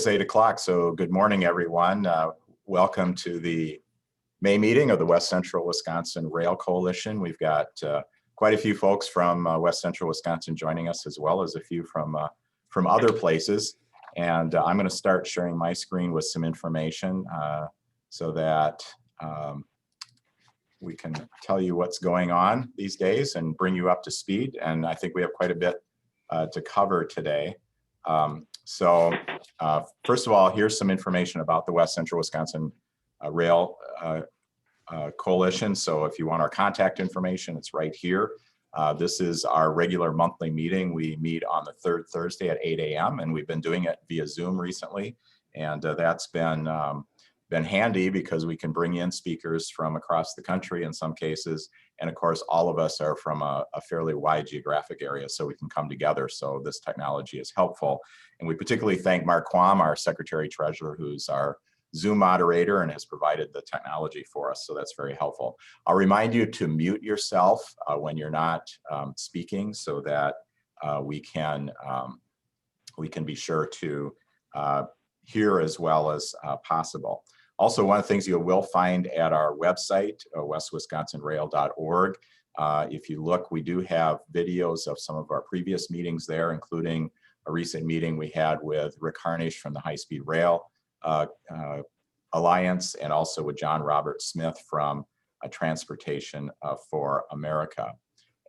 It's 8 o'clock, so good morning, everyone. Welcome to the May meeting of the West Central Wisconsin Rail Coalition. We've got quite a few folks from West Central Wisconsin joining us, as well as a few from other places. And I'm going to start sharing my screen with some information so that we can tell you what's going on these days and bring you up to speed. And I think we have quite a bit to cover today. First of all, here's some information about the West Central Wisconsin Rail Coalition. So if you want our contact information, it's right here. This is our regular monthly meeting. We meet on the third Thursday at 8 a.m. and we've been doing it via Zoom recently. And that's been handy because we can bring in speakers from across the country in some cases. And of course, all of us are from a fairly wide geographic area, so we can come together. So this technology is helpful. And we particularly thank Mark Quam, our Secretary Treasurer, who's our Zoom moderator and has provided the technology for us. So that's very helpful. I'll remind you to mute yourself when you're not speaking so that we can be sure to hear as well as possible. Also, one of the things you will find at our website, westwisconsinrail.org, if you look, we do have videos of some of our previous meetings there, including a recent meeting we had with Rick Harnish from the High Speed Rail Alliance, and also with John Robert Smith from Transportation for America.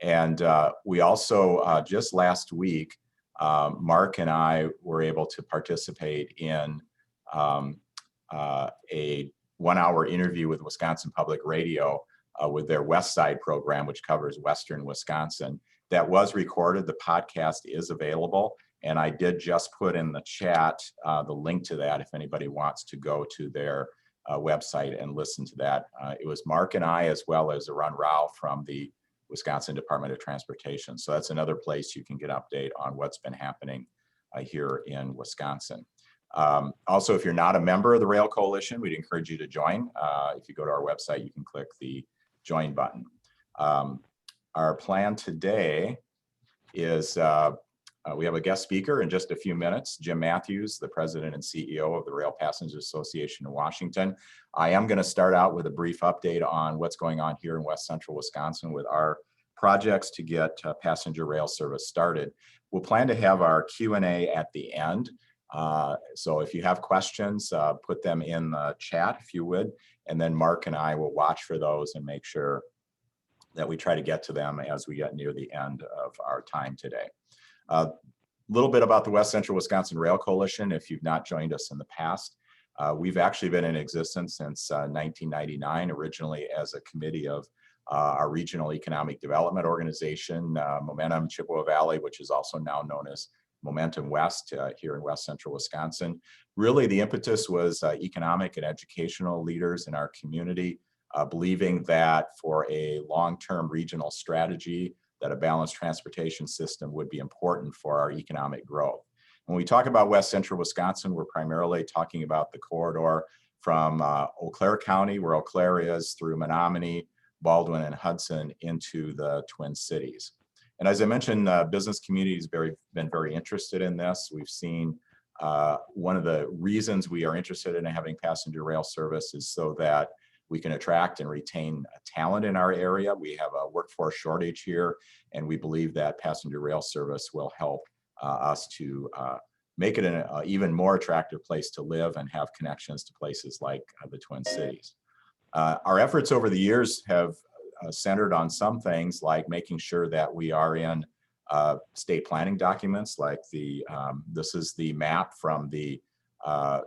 And we also, just last week, Mark and I were able to participate in a 1-hour interview with Wisconsin Public Radio with their West Side program, which covers Western Wisconsin. That was recorded. The podcast is available. And I did just put in the chat the link to that if anybody wants to go to their website and listen to that. It was Mark and I, as well as Arun Rao from the Wisconsin Department of Transportation. So that's another place you can get update on what's been happening here in Wisconsin. Also, if you're not a member of the Rail Coalition, we'd encourage you to join. If you go to our website, you can click the join button. Our plan today is we have a guest speaker in just a few minutes, Jim Mathews, the president and CEO of the Rail Passengers Association in Washington. I am going to start out with a brief update on what's going on here in West Central Wisconsin with our projects to get passenger rail service started. We'll plan to have our Q&A at the end. So if you have questions, put them in the chat if you would, and then Mark and I will watch for those and make sure that we try to get to them as we get near the end of our time today. A little bit about the West Central Wisconsin Rail Coalition. If you've not joined us in the past, we've actually been in existence since 1999, originally as a committee of our Regional Economic Development Organization, Momentum Chippewa Valley, which is also now known as Momentum West here in West Central Wisconsin. Really, the impetus was economic and educational leaders in our community believing that for a long-term regional strategy, that a balanced transportation system would be important for our economic growth. When we talk about West Central Wisconsin, we're primarily talking about the corridor from Eau Claire County, where Eau Claire is, through Menominee, Baldwin, and Hudson into the Twin Cities. And as I mentioned, business community has been very interested in this. We've seen one of the reasons we are interested in having passenger rail service is so that we can attract and retain talent in our area. We have a workforce shortage here, and we believe that passenger rail service will help us to make it an even more attractive place to live and have connections to places like the Twin Cities. Our efforts over the years have centered on some things like making sure that we are in state planning documents, like this is the map from the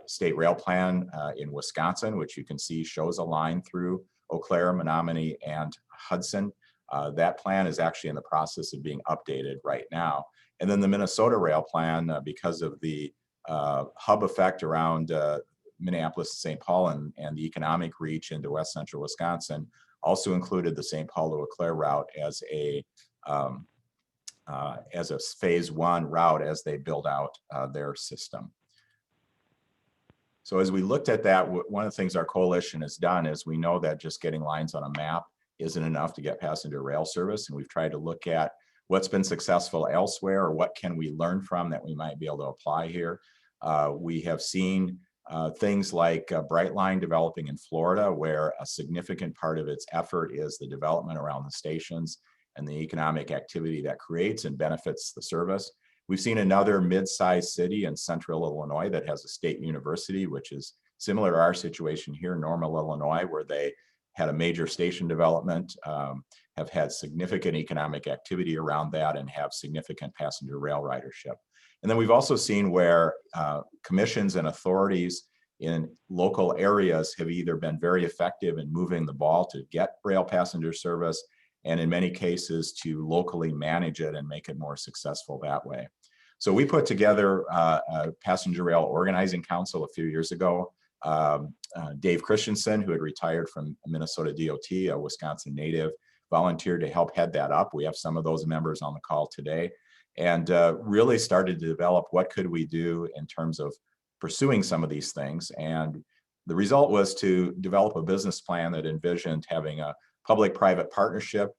state rail plan in Wisconsin, which you can see shows a line through Eau Claire, Menominee, and Hudson. That plan is actually in the process of being updated right now. And then the Minnesota rail plan, because of the hub effect around Minneapolis, St. Paul, and the economic reach into West Central Wisconsin, also included the St. Paul to Eau Claire route as a phase 1 route as they build out their system. So as we looked at that, one of the things our coalition has done is we know that just getting lines on a map isn't enough to get passenger rail service. And we've tried to look at what's been successful elsewhere or what can we learn from that we might be able to apply here. We have seen things like Brightline developing in Florida, where a significant part of its effort is the development around the stations and the economic activity that creates and benefits the service. We've seen another mid-sized city in central Illinois that has a state university, which is similar to our situation here in Normal, Illinois, where they had a major station development, have had significant economic activity around that, and have significant passenger rail ridership. And then we've also seen where commissions and authorities in local areas have either been very effective in moving the ball to get rail passenger service, and in many cases to locally manage it and make it more successful that way. So we put together a passenger rail organizing council a few years ago. Dave Christensen, who had retired from Minnesota DOT, a Wisconsin native, volunteered to help head that up. We have some of those members on the call today, and really started to develop what could we do in terms of pursuing some of these things. And the result was to develop a business plan that envisioned having a public-private partnership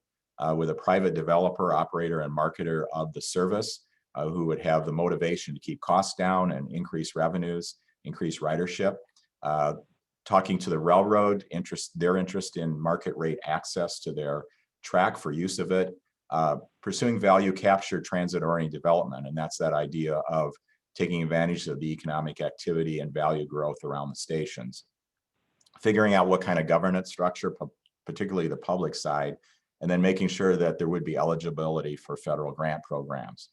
with a private developer, operator, and marketer of the service, who would have the motivation to keep costs down and increase revenues, increase ridership. Talking to the railroad, their interest in market rate access to their track for use of it, pursuing value capture, transit-oriented development, and that's that idea of taking advantage of the economic activity and value growth around the stations. Figuring out what kind of governance structure, particularly the public side, and then making sure that there would be eligibility for federal grant programs.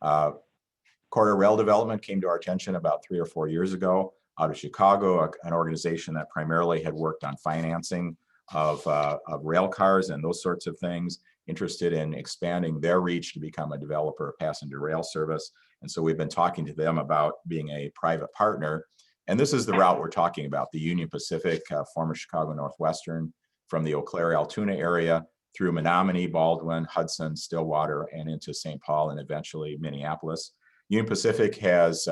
Corridor Rail Development came to our attention about 3 or 4 years ago out of Chicago, an organization that primarily had worked on financing of rail cars and those sorts of things, interested in expanding their reach to become a developer of passenger rail service. And so we've been talking to them about being a private partner. And this is the route we're talking about, the Union Pacific, former Chicago Northwestern, from the Eau Claire, Altoona area through Menominee, Baldwin, Hudson, Stillwater, and into St. Paul, and eventually Minneapolis. Union Pacific has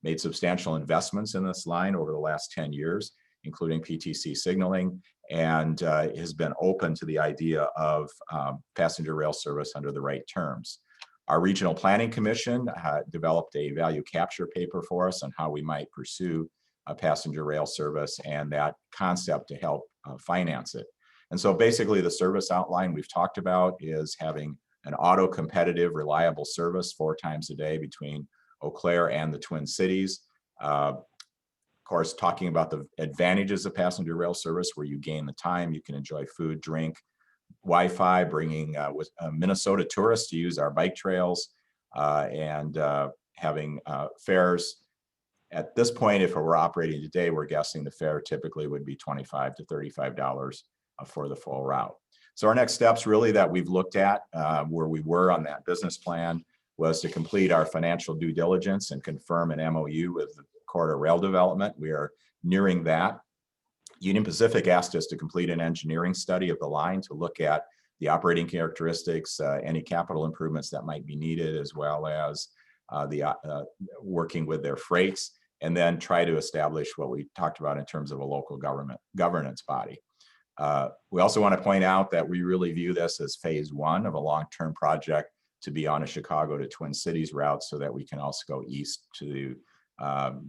made substantial investments in this line over the last 10 years, including PTC signaling, and has been open to the idea of passenger rail service under the right terms. Our Regional Planning Commission developed a value capture paper for us on how we might pursue a passenger rail service and that concept to help finance it. And so basically the service outline we've talked about is having an auto-competitive, reliable service 4 times a day between Eau Claire and the Twin Cities. Of course, talking about the advantages of passenger rail service, where you gain the time, you can enjoy food, drink, Wi-Fi, bringing Minnesota tourists to use our bike trails, and having fares. At this point, if it were operating today, we're guessing the fare typically would be $25 to $35 for the full route. So our next steps really that we've looked at, where we were on that business plan, was to complete our financial due diligence and confirm an MOU with the Corridor Rail Development. We are nearing that. Union Pacific asked us to complete an engineering study of the line to look at the operating characteristics, any capital improvements that might be needed, as well as working with their freights, and then try to establish what we talked about in terms of a local governance body. We also want to point out that we really view this as phase 1 of a long-term project to be on a Chicago to Twin Cities route, so that we can also go east to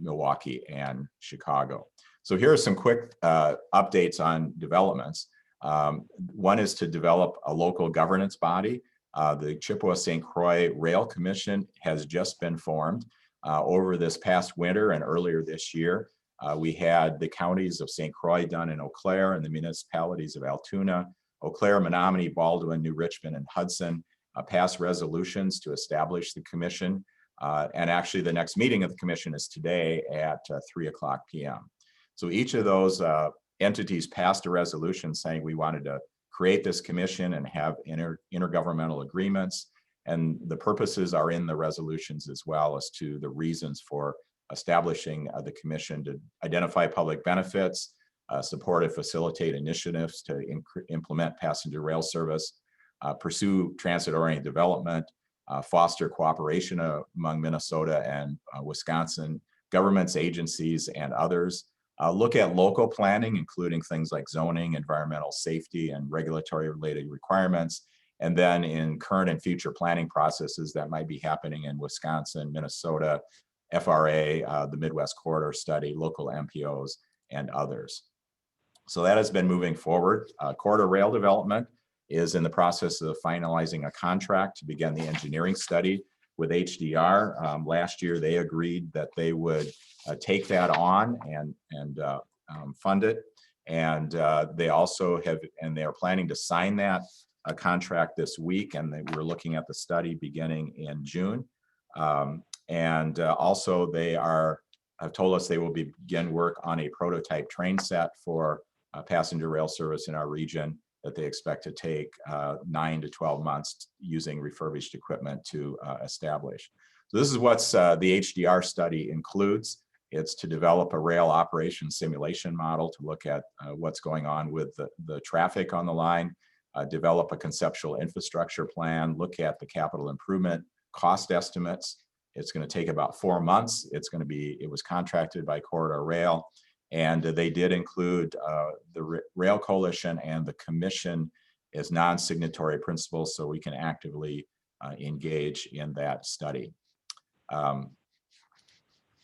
Milwaukee and Chicago. So here are some quick updates on developments. One is to develop a local governance body. The Chippewa-St. Croix Rail Commission has just been formed. Over this past winter and earlier this year, we had the counties of St. Croix, Dunn, and Eau Claire, and the municipalities of Altoona, Eau Claire, Menominee, Baldwin, New Richmond, and Hudson pass resolutions to establish the commission. And actually the next meeting of the commission is today at 3:00 p.m. So each of those entities passed a resolution saying we wanted to create this commission and have intergovernmental agreements. And the purposes are in the resolutions as well as to the reasons for establishing the commission: to identify public benefits, support and facilitate initiatives to implement passenger rail service, pursue transit-oriented development, foster cooperation among Minnesota and Wisconsin governments, agencies, and others. Look at local planning, including things like zoning, environmental safety, and regulatory related requirements. And then in current and future planning processes that might be happening in Wisconsin, Minnesota, FRA, the Midwest Corridor Study, local MPOs, and others. So that has been moving forward. Corridor rail development is in the process of finalizing a contract to begin the engineering study with HDR. Last year, they agreed that they would take that on and fund it. And they also have, and they are planning to sign that contract this week. And we're looking at the study beginning in June. And also they have told us they will begin work on a prototype train set for passenger rail service in our region that they expect to take 9 to 12 months using refurbished equipment to establish. So this is what the HDR study includes. It's to develop a rail operation simulation model to look at what's going on with the traffic on the line, develop a conceptual infrastructure plan, look at the capital improvement cost estimates. It's going to take about 4 months. It was contracted by Corridor Rail. And they did include the Rail Coalition and the Commission as non-signatory principals, so we can actively engage in that study.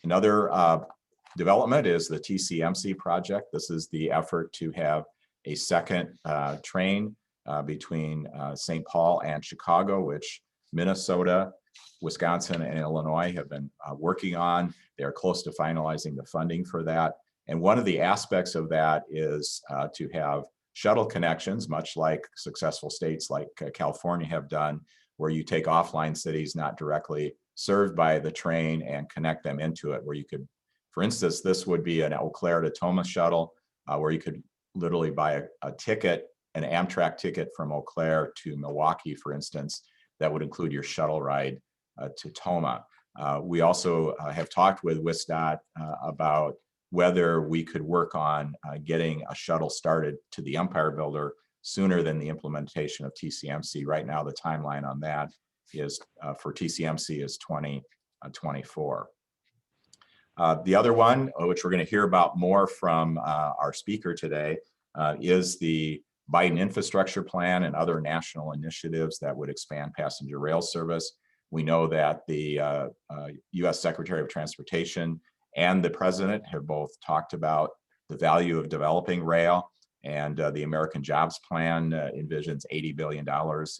Another development is the TCMC project. This is the effort to have a second train between St. Paul and Chicago, which Minnesota, Wisconsin, and Illinois have been working on. They're close to finalizing the funding for that. And one of the aspects of that is to have shuttle connections, much like successful states like California have done, where you take offline cities not directly served by the train and connect them into it, where you could, for instance, this would be an Eau Claire to Toma shuttle, where you could literally buy a ticket, an Amtrak ticket from Eau Claire to Milwaukee, for instance, that would include your shuttle ride to Toma. We also have talked with WSDOT about whether we could work on getting a shuttle started to the Empire Builder sooner than the implementation of TCMC. Right now, the timeline on that is for TCMC is 2024. The other one, which we're going to hear about more from our speaker today, is the Biden infrastructure plan and other national initiatives that would expand passenger rail service. We know that the U.S. Secretary of Transportation and the president have both talked about the value of developing rail, and the American Jobs Plan envisions $80 billion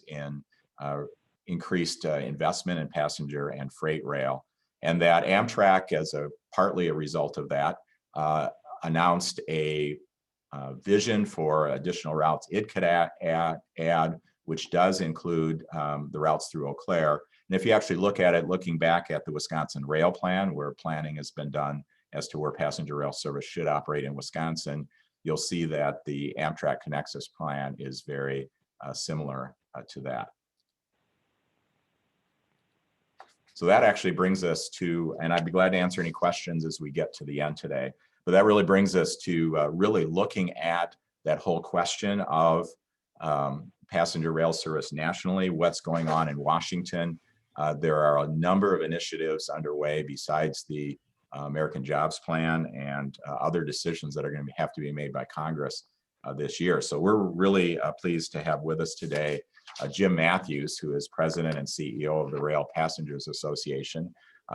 in increased investment in passenger and freight rail. And that Amtrak, as partly a result of that, announced a vision for additional routes it could add, which does include the routes through Eau Claire. And if you actually look at it, looking back at the Wisconsin Rail Plan, where planning has been done as to where passenger rail service should operate in Wisconsin, you'll see that the Amtrak Connexus plan is very similar to that. So that actually brings us to, and I'd be glad to answer any questions as we get to the end today, but that really brings us to really looking at that whole question of passenger rail service nationally, what's going on in Washington. There are a number of initiatives underway besides the American Jobs Plan and other decisions that are going to have to be made by Congress this year. So we're really pleased to have with us today Jim Mathews, who is president and CEO of the Rail Passengers Association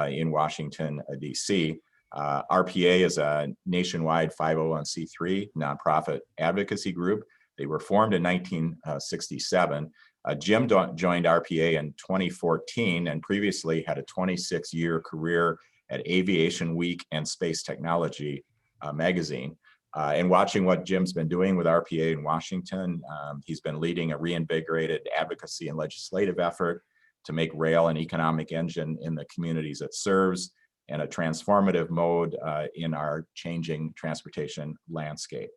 in Washington, D.C. RPA is a nationwide 501c3 nonprofit advocacy group. They were formed in 1967. Jim joined RPA in 2014 and previously had a 26-year career at Aviation Week and Space Technology magazine. And watching what Jim's been doing with RPA in Washington, he's been leading a reinvigorated advocacy and legislative effort to make rail an economic engine in the communities it serves and a transformative mode in our changing transportation landscape.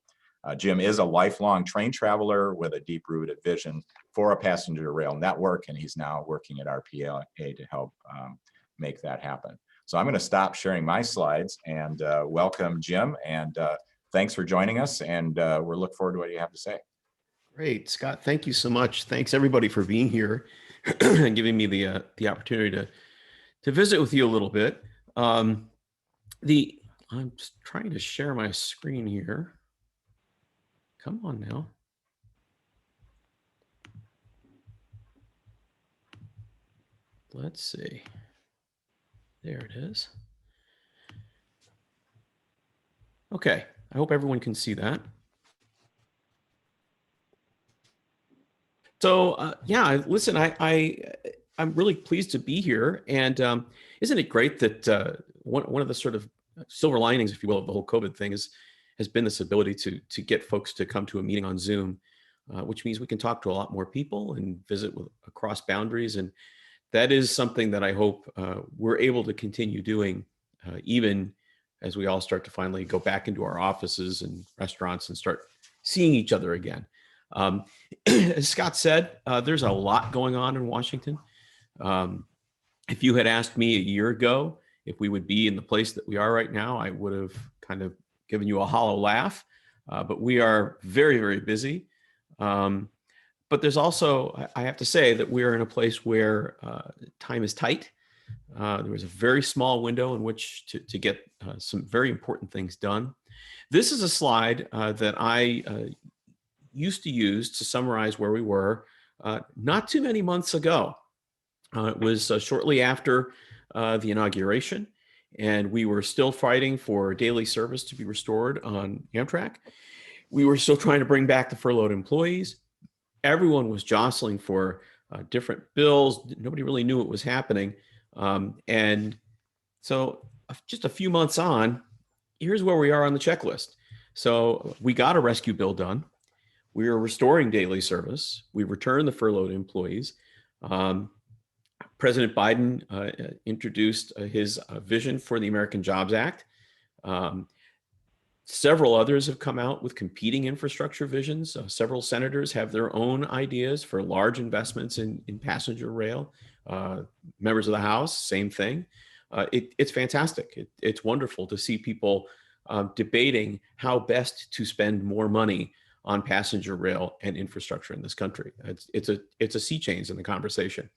Jim is a lifelong train traveler with a deep-rooted vision for a passenger rail network, and he's now working at RPA to help make that happen. So I'm going to stop sharing my slides and welcome Jim, and thanks for joining us, and we're looking forward to what you have to say. Great, Scott. Thank you so much. Thanks everybody for being here and giving me the opportunity to visit with you a little bit. I'm just trying to share my screen here. Come on now. Let's see. There it is. Okay, I hope everyone can see that. So yeah, listen, I'm really pleased to be here, and isn't it great that one of the sort of silver linings, if you will, of the whole COVID thing has been this ability to get folks to come to a meeting on Zoom, which means we can talk to a lot more people and visit across boundaries, and that is something that I hope we're able to continue doing, even as we all start to finally go back into our offices and restaurants and start seeing each other again. Um, as Scott said, there's a lot going on in Washington. Um, if you had asked me a year ago if we would be in the place that we are right now, I would have kind of given you a hollow laugh. But we are very, very busy. Um, but there's also, I have to say that we're in a place where time is tight. There was a very small window in which to get some very important things done. This is a slide that I used to use to summarize where we were not too many months ago. It was shortly after the inauguration, and we were still fighting for daily service to be restored on Amtrak. We were still trying to bring back the furloughed employees. Everyone was jostling for different bills. Nobody really knew what was happening. And so just a few months on, here's where we are on the checklist. So we got a rescue bill done. We are restoring daily service. We returned the furloughed employees. President Biden introduced his vision for the American Jobs Act. Several others have come out with competing infrastructure visions. Several senators have their own ideas for large investments in passenger rail. Members of the House, same thing. It's fantastic. It's wonderful to see people debating how best to spend more money on passenger rail and infrastructure in this country. It's a sea change in the conversation.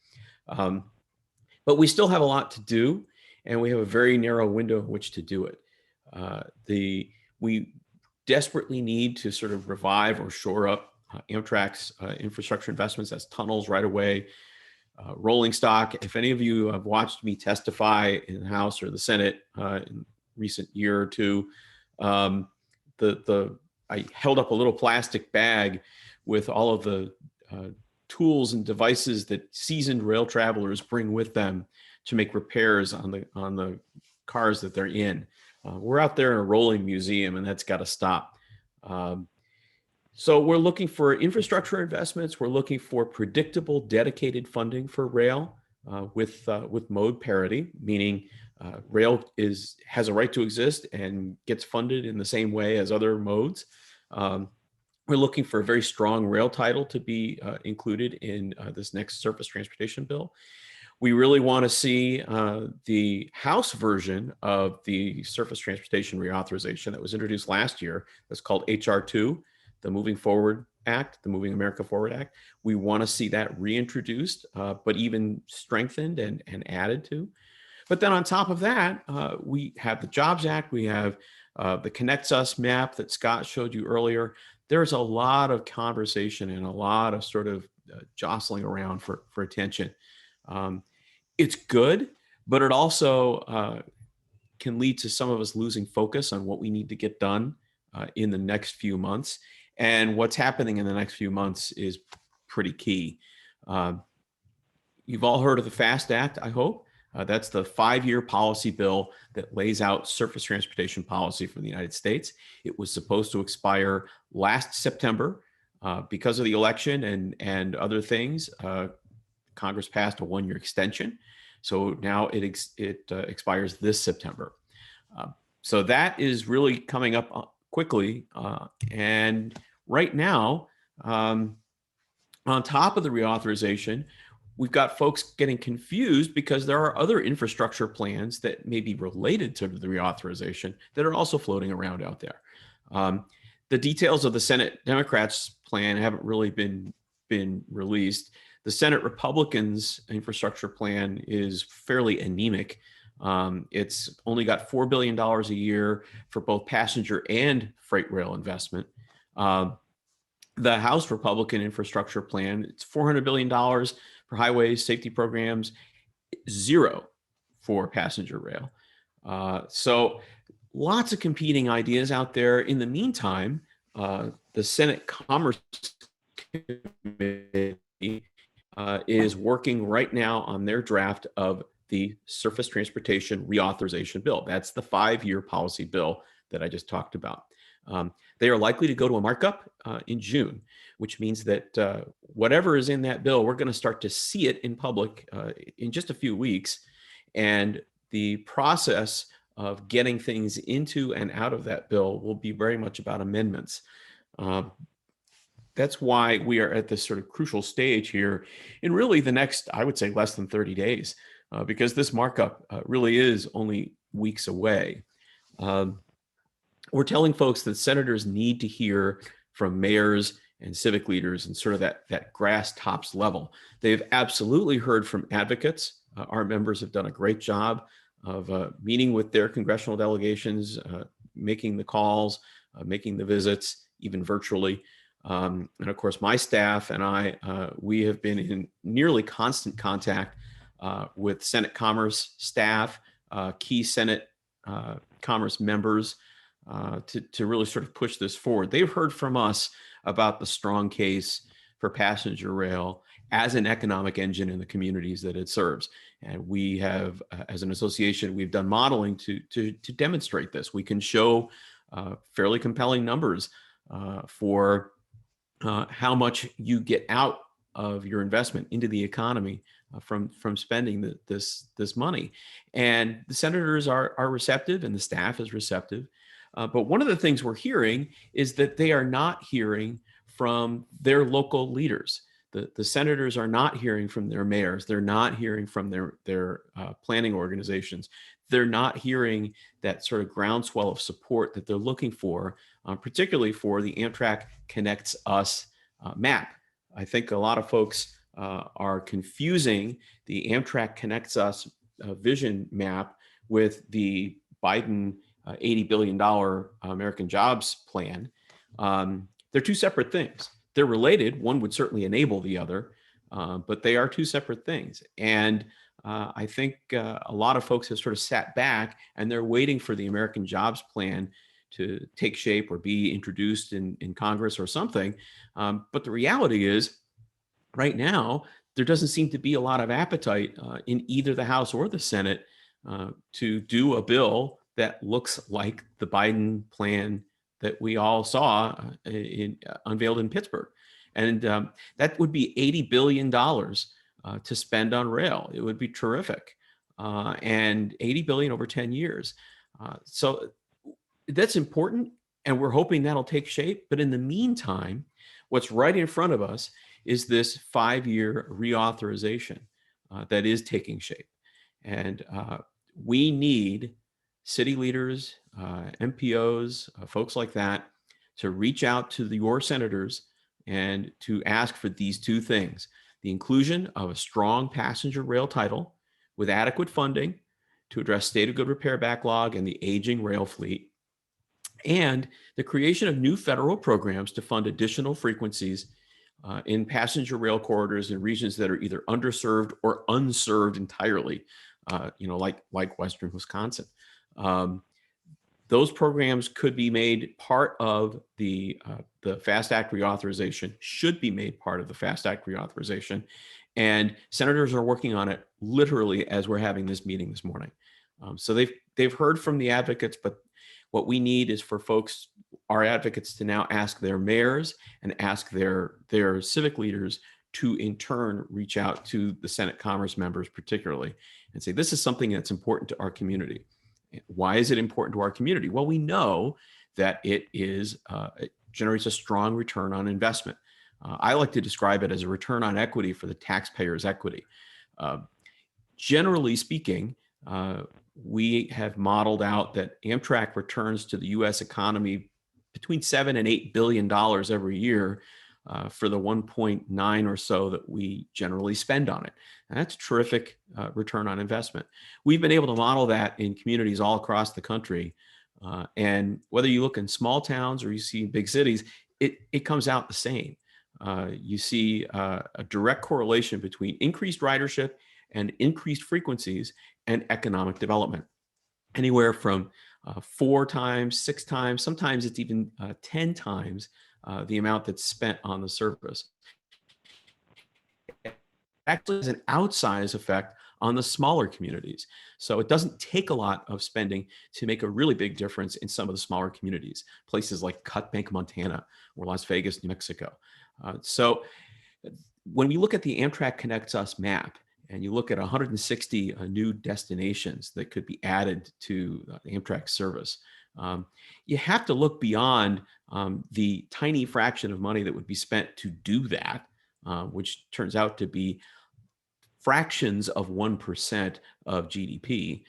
But we still have a lot to do, and we have a very narrow window in which to do it. We desperately need to sort of revive or shore up Amtrak's infrastructure investments. That's tunnels right away, rolling stock. If any of you have watched me testify in the House or the Senate in recent year or two, I held up a little plastic bag with all of the tools and devices that seasoned rail travelers bring with them to make repairs on the cars that they're in. We're out there in a rolling museum, and that's got to stop. So we're looking for infrastructure investments. We're looking for predictable, dedicated funding for rail with mode parity, meaning rail has a right to exist and gets funded in the same way as other modes. We're looking for a very strong rail title to be included in this next surface transportation bill. We really want to see the House version of the Surface Transportation Reauthorization that was introduced last year. That's called HR 2, the Moving Forward Act, the Moving America Forward Act. We want to see that reintroduced, but even strengthened and added to. But then on top of that, we have the Jobs Act. We have the Connects Us map that Scott showed you earlier. There's a lot of conversation and a lot of sort of jostling around for attention. It's good, but it also can lead to some of us losing focus on what we need to get done in the next few months. And what's happening in the next few months is pretty key. You've all heard of the FAST Act, I hope. That's the 5-year policy bill that lays out surface transportation policy for the United States. It was supposed to expire last September. Because of the election and other things, Congress passed a 1-year extension. So now it expires this September. So that is really coming up quickly. And right now, on top of the reauthorization, we've got folks getting confused because there are other infrastructure plans that may be related to the reauthorization that are also floating around out there. The details of the Senate Democrats' plan haven't really been released. The Senate Republicans' infrastructure plan is fairly anemic. It's only got $4 billion a year for both passenger and freight rail investment. The House Republican infrastructure plan, it's $400 billion for highways, safety programs, zero for passenger rail. So lots of competing ideas out there. In the meantime, the Senate Commerce Committee is working right now on their draft of the Surface Transportation Reauthorization Bill. That's the 5-year policy bill that I just talked about. They are likely to go to a markup in June, which means that whatever is in that bill, we're going to start to see it in public in just a few weeks. And the process of getting things into and out of that bill will be very much about amendments. That's why we are at this sort of crucial stage here in really the next, I would say, less than 30 days, because this markup really is only weeks away. We're telling folks that senators need to hear from mayors and civic leaders and sort of that grass tops level. They've absolutely heard from advocates. Our members have done a great job of meeting with their congressional delegations, making the calls, making the visits, even virtually. And of course, my staff and I, we have been in nearly constant contact with Senate Commerce staff, key Senate Commerce members, to really sort of push this forward. They've heard from us about the strong case for passenger rail as an economic engine in the communities that it serves. And we have, as an association, we've done modeling to demonstrate this. We can show fairly compelling numbers for how much you get out of your investment into the economy from spending this money. And the senators are receptive, and the staff is receptive. But one of the things we're hearing is that they are not hearing from their local leaders. The senators are not hearing from their mayors. They're not hearing from their planning organizations. They're not hearing that sort of groundswell of support that they're looking for, particularly for the Amtrak Connects Us map. I think a lot of folks are confusing the Amtrak Connects Us vision map with the Biden $80 billion American Jobs Plan. They're two separate things. They're related. One would certainly enable the other, but they are two separate things. And I think a lot of folks have sort of sat back and they're waiting for the American Jobs Plan to take shape or be introduced in Congress or something. But the reality is, right now, there doesn't seem to be a lot of appetite in either the House or the Senate to do a bill that looks like the Biden plan that we all saw unveiled in Pittsburgh. And that would be $80 billion to spend on rail. It would be terrific. And $80 billion over 10 years. So that's important. And we're hoping that'll take shape. But in the meantime, what's right in front of us is this 5-year reauthorization that is taking shape. And we need city leaders, MPOs, folks like that, to reach out to your senators and to ask for these two things: the inclusion of a strong passenger rail title with adequate funding to address state of good repair backlog and the aging rail fleet, and the creation of new federal programs to fund additional frequencies in passenger rail corridors in regions that are either underserved or unserved entirely, like Western Wisconsin. Those programs could be made part of the FAST Act reauthorization, should be made part of the FAST Act reauthorization. And senators are working on it literally as we're having this meeting this morning. So they've heard from the advocates, but what we need is for folks, our advocates, to now ask their mayors and ask their civic leaders to in turn reach out to the Senate Commerce members particularly and say, this is something that's important to our community. Why is it important to our community? Well, we know that it generates a strong return on investment. I like to describe it as a return on equity for the taxpayer's equity. Generally speaking, we have modeled out that Amtrak returns to the U.S. economy between $7 and $8 billion every year for the 1.9 or so that we generally spend on it. And that's a terrific return on investment. We've been able to model that in communities all across the country. And whether you look in small towns or you see big cities, it comes out the same. You see a direct correlation between increased ridership and increased frequencies and economic development. Anywhere from 4 times, 6 times, sometimes it's even 10 times the amount that's spent on the service. It actually has an outsized effect on the smaller communities. So it doesn't take a lot of spending to make a really big difference in some of the smaller communities, places like Cut Bank, Montana, or Las Vegas, New Mexico. So when we look at the Amtrak Connects Us map, and you look at 160 new destinations that could be added to the Amtrak service, you have to look beyond the tiny fraction of money that would be spent to do that, which turns out to be fractions of 1% of GDP,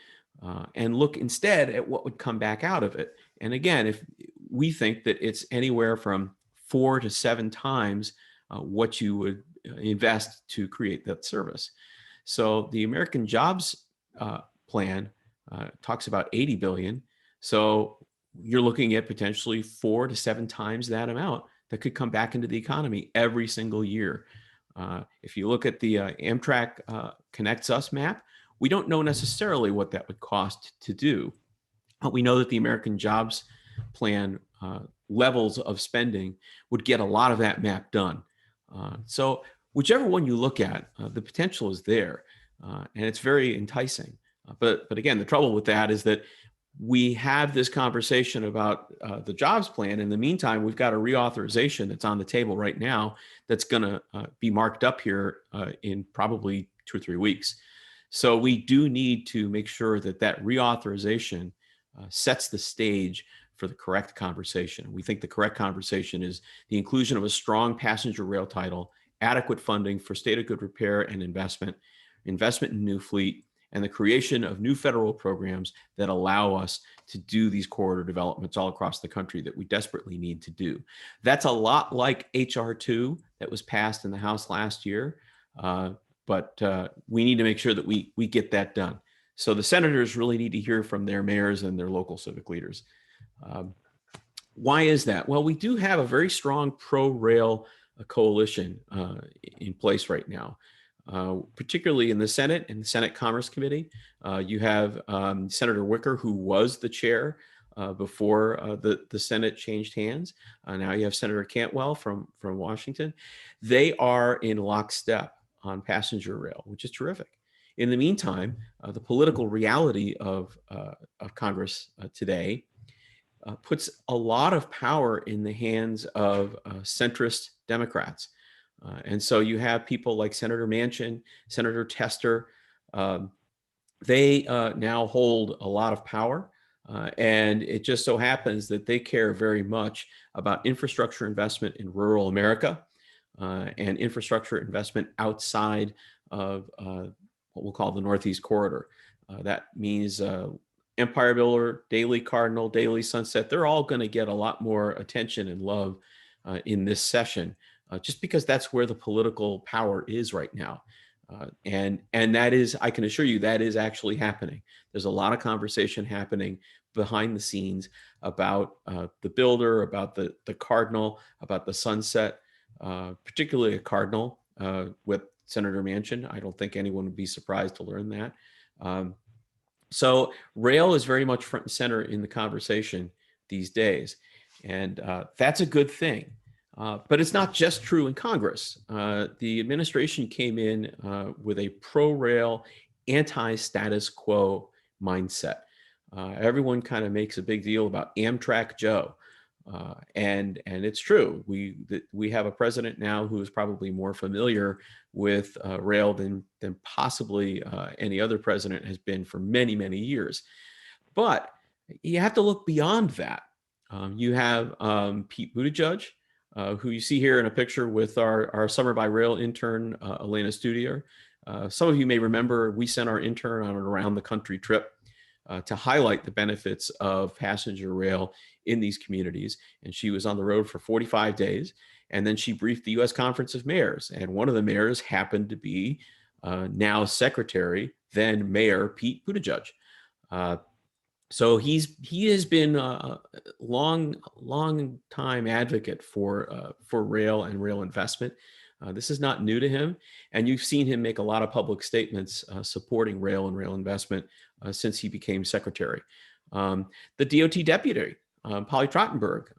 and look instead at what would come back out of it. And again, if we think that it's anywhere from 4 to 7 times what you would invest to create that service. So the American Jobs Plan talks about 80 billion. So you're looking at potentially 4 to 7 times that amount that could come back into the economy every single year. If you look at the Amtrak Connects Us map, we don't know necessarily what that would cost to do. But we know that the American Jobs Plan levels of spending would get a lot of that map done. So whichever one you look at, the potential is there, and it's very enticing. But again, the trouble with that is that we have this conversation about the jobs plan. In the meantime, we've got a reauthorization that's on the table right now that's going to be marked up here in probably 2 or 3 weeks. So we do need to make sure that that reauthorization sets the stage for the correct conversation. We think the correct conversation is the inclusion of a strong passenger rail title, adequate funding for state of good repair and investment in new fleet, and the creation of new federal programs that allow us to do these corridor developments all across the country that we desperately need to do. That's a lot like H.R. 2 that was passed in the House last year, but we need to make sure that we get that done. So the senators really need to hear from their mayors and their local civic leaders. Why is that? Well, we do have a very strong pro-rail coalition in place right now. Particularly in the Senate and the Senate Commerce Committee. You have Senator Wicker, who was the chair before the Senate changed hands. Now you have Senator Cantwell from Washington. They are in lockstep on passenger rail, which is terrific. In the meantime, the political reality of Congress today puts a lot of power in the hands of centrist Democrats. And so you have people like Senator Manchin, Senator Tester. They now hold a lot of power. And it just so happens that they care very much about infrastructure investment in rural America and infrastructure investment outside of what we'll call the Northeast Corridor. That means Empire Builder, Daily Cardinal, Daily Sunset. They're all going to get a lot more attention and love in this session. Just because that's where the political power is right now. And that is, I can assure you, that is actually happening. There's a lot of conversation happening behind the scenes about the builder, about the Cardinal, about the Sunset, particularly a Cardinal with Senator Manchin. I don't think anyone would be surprised to learn that. So rail is very much front and center in the conversation these days. And that's a good thing. But it's not just true in Congress. The administration came in with a pro-rail, anti-status quo mindset. Everyone kind of makes a big deal about Amtrak Joe. And it's true. We have a president now who is probably more familiar with rail than possibly any other president has been for many, many years. But you have to look beyond that. You have Pete Buttigieg, who you see here in a picture with our Summer by Rail intern, Elena Studier. Some of you may remember we sent our intern on an around the country trip to highlight the benefits of passenger rail in these communities. And she was on the road for 45 days. And then she briefed the U.S. Conference of Mayors. And one of the mayors happened to be now Secretary, then Mayor Pete Buttigieg. So he has been a long time advocate for rail and rail investment. This is not new to him, and you've seen him make a lot of public statements supporting rail and rail investment since he became secretary. The DOT deputy, Polly Trottenberg,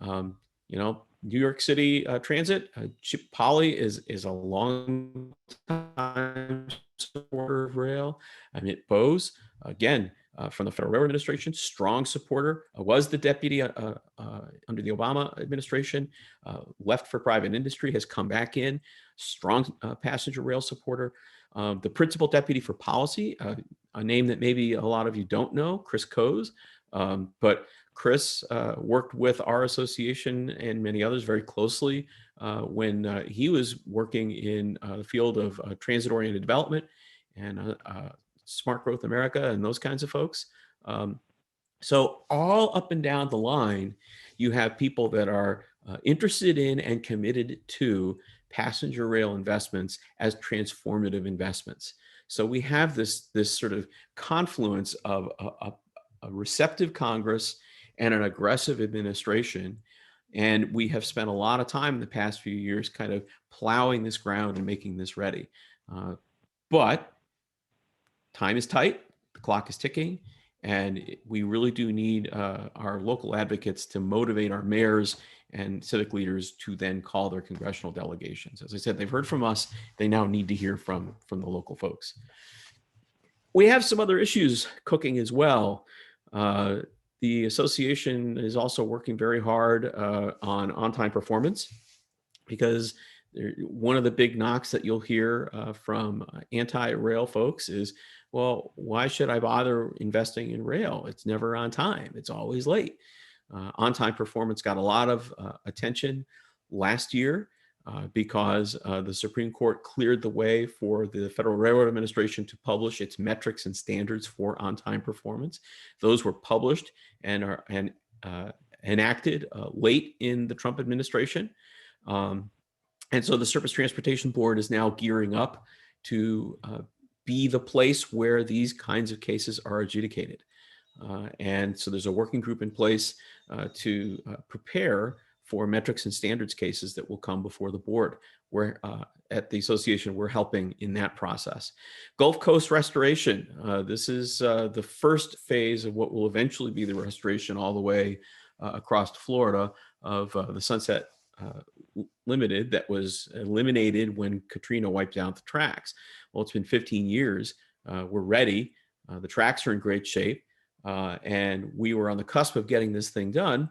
New York City Transit, Polly is a long time supporter of rail. Amit Bose, again, from the Federal Railroad Administration, strong supporter, was the deputy under the Obama administration, left for private industry, has come back in, strong passenger rail supporter. The principal deputy for policy, a name that maybe a lot of you don't know, Chris Coase, but Chris worked with our association and many others very closely when he was working in the field of transit-oriented development and Smart Growth America and those kinds of folks. So all up and down the line, you have people that are interested in and committed to passenger rail investments as transformative investments. So we have this sort of confluence of a receptive Congress and an aggressive administration. And we have spent a lot of time in the past few years kind of plowing this ground and making this ready. But time is tight, the clock is ticking, and we really do need our local advocates to motivate our mayors and civic leaders to then call their congressional delegations. As I said, they've heard from us. They now need to hear from the local folks. We have some other issues cooking as well. The association is also working very hard on-time performance, because one of the big knocks that you'll hear from anti-rail folks is, well, why should I bother investing in rail? It's never on time. It's always late. On-time performance got a lot of attention last year because the Supreme Court cleared the way for the Federal Railroad Administration to publish its metrics and standards for on-time performance. Those were published and are enacted late in the Trump administration. And so the Surface Transportation Board is now gearing up to be the place where these kinds of cases are adjudicated. And so there's a working group in place to prepare for metrics and standards cases that will come before the board. Where at the association, we're helping in that process. Gulf Coast restoration. This is the first phase of what will eventually be the restoration all the way across Florida of the Sunset Limited that was eliminated when Katrina wiped out the tracks. Well, it's been 15 years. We're ready. The tracks are in great shape. And we were on the cusp of getting this thing done.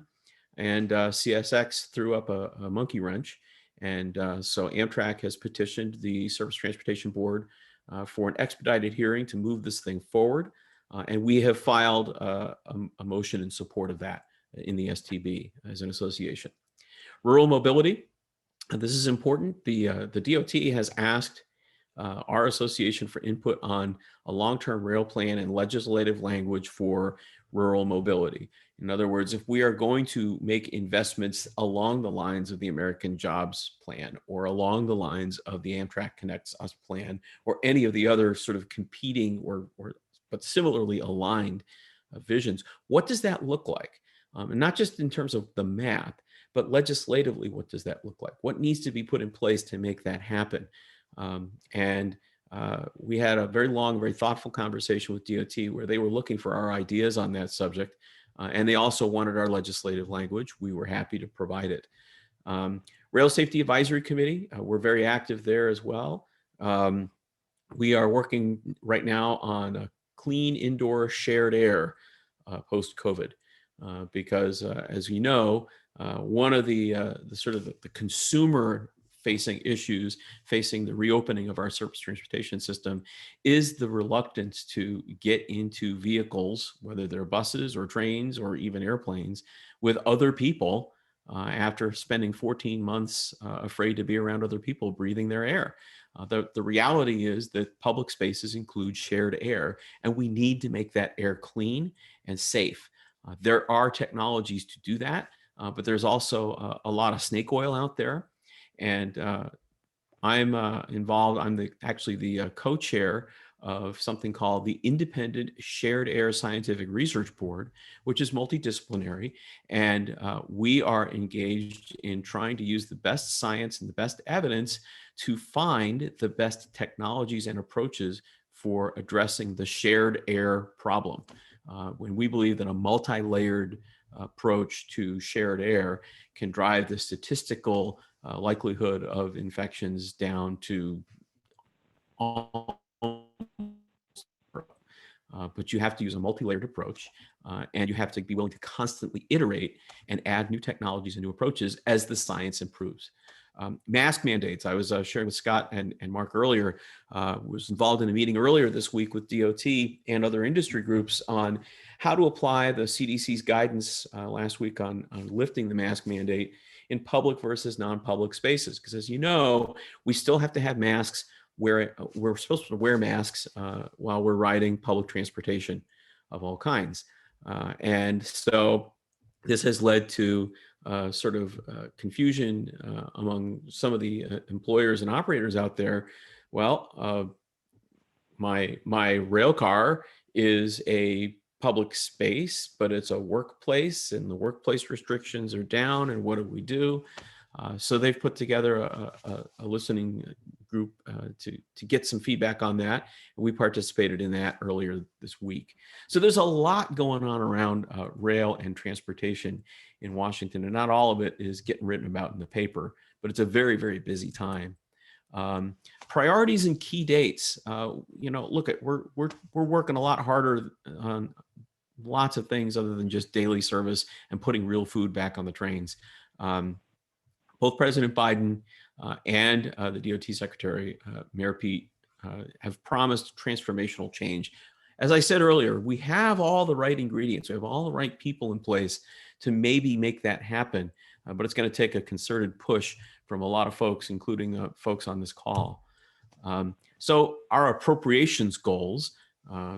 And CSX threw up a monkey wrench. And so Amtrak has petitioned the Surface Transportation Board for an expedited hearing to move this thing forward. And we have filed a motion in support of that in the STB as an association. Rural mobility. This is important. The DOT has asked our association for input on a long-term rail plan and legislative language for rural mobility. In other words, if we are going to make investments along the lines of the American Jobs Plan or along the lines of the Amtrak Connects Us plan or any of the other sort of competing but similarly aligned visions, what does that look like? And not just in terms of the map, but legislatively, what does that look like? What needs to be put in place to make that happen? We had a very long, very thoughtful conversation with DOT where they were looking for our ideas on that subject. And they also wanted our legislative language. We were happy to provide it. Rail Safety Advisory Committee, we're very active there as well. We are working right now on a clean indoor shared air post-COVID. Because as you know, one of the sort of the consumer facing issues facing the reopening of our surface transportation system is the reluctance to get into vehicles, whether they're buses or trains or even airplanes, with other people after spending 14 months afraid to be around other people breathing their air. The reality is that public spaces include shared air, and we need to make that air clean and safe. There are technologies to do that, but there's also a lot of snake oil out there. And I'm involved. I'm actually the co-chair of something called the Independent Shared Air Scientific Research Board, which is multidisciplinary. And we are engaged in trying to use the best science and the best evidence to find the best technologies and approaches for addressing the shared air problem. when we believe that a multi-layered approach to shared air can drive the statistical likelihood of infections down to but you have to use a multi-layered approach, and you have to be willing to constantly iterate and add new technologies and new approaches as the science improves. Mask mandates. I was sharing with Scott and Mark earlier, was involved in a meeting earlier this week with DOT and other industry groups on how to apply the CDC's guidance last week on lifting the mask mandate in public versus non-public spaces. Because as you know, we still have to have masks where we're supposed to wear masks while we're riding public transportation of all kinds. And so this has led to sort of confusion among some of the employers and operators out there. Well, my rail car is a public space, but it's a workplace, and the workplace restrictions are down, and what do we do? So they've put together a listening group to get some feedback on that. And we participated in that earlier this week. So there's a lot going on around rail and transportation in Washington, and not all of it is getting written about in the paper, but it's a very, very busy time. Priorities and key dates. Look, we're working a lot harder on lots of things other than just daily service and putting real food back on the trains. Both President Biden and the DOT Secretary, Mayor Pete, have promised transformational change. As I said earlier, we have all the right ingredients. We have all the right people in place to maybe make that happen, but it's going to take a concerted push from a lot of folks, including folks on this call. So our appropriations goals,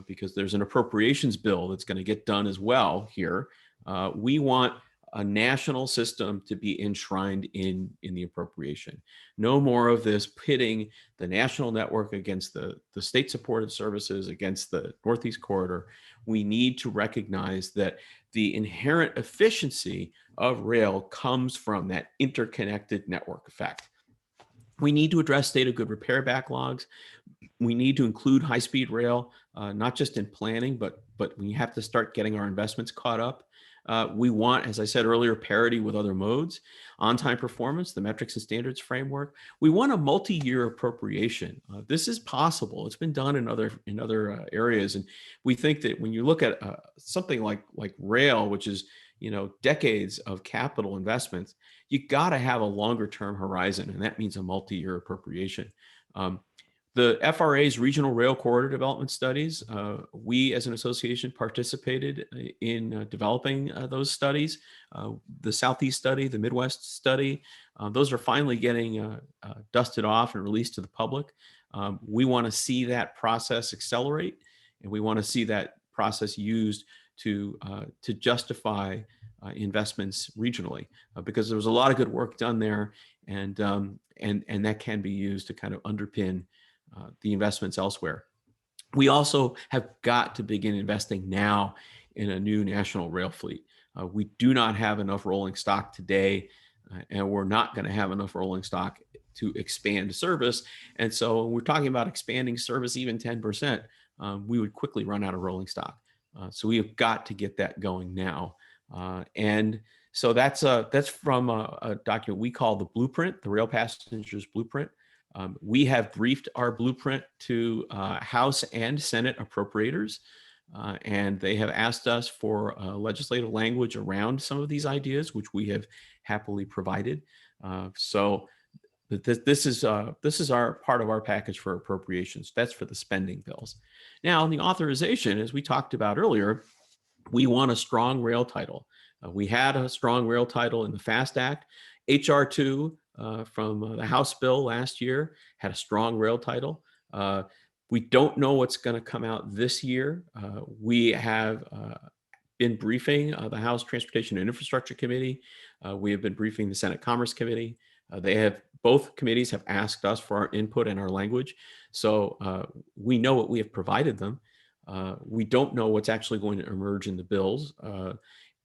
because there's an appropriations bill that's going to get done as well here, we want a national system to be enshrined in the appropriation. No more of this pitting the national network against the state supported services, against the Northeast Corridor. We need to recognize that the inherent efficiency of rail comes from that interconnected network effect. We need to address state of good repair backlogs. We need to include high-speed rail, not just in planning, but we have to start getting our investments caught up. We want, as I said earlier, parity with other modes, on-time performance, the metrics and standards framework. We want a multi-year appropriation. This is possible. It's been done in other areas, and we think that when you look at something like rail, which is decades of capital investments, you got to have a longer-term horizon, and that means a multi-year appropriation. The FRA's regional rail corridor development studies, we as an association participated in developing those studies. The Southeast study, the Midwest study, those are finally getting dusted off and released to the public. We want to see that process accelerate, and we want to see that process used to justify investments regionally, because there was a lot of good work done there, and that can be used to kind of underpin the investments elsewhere. We also have got to begin investing now in a new national rail fleet. We do not have enough rolling stock today, and we're not going to have enough rolling stock to expand service. And so when we're talking about expanding service even 10%, we would quickly run out of rolling stock. So we have got to get that going now. And so that's from a document we call the Blueprint, the Rail Passengers Blueprint. We have briefed our blueprint to House and Senate appropriators, and they have asked us for legislative language around some of these ideas, which we have happily provided. So this is our part of our package for appropriations. That's for the spending bills. Now, in the authorization, as we talked about earlier, we want a strong rail title. We had a strong rail title in the FAST Act. HR 2 from the House bill last year had a strong rail title. We don't know what's going to come out this year. We have been briefing the House Transportation and Infrastructure Committee. We have been briefing the Senate Commerce Committee. Both committees have asked us for our input and our language. So we know what we have provided them. We don't know what's actually going to emerge in the bills.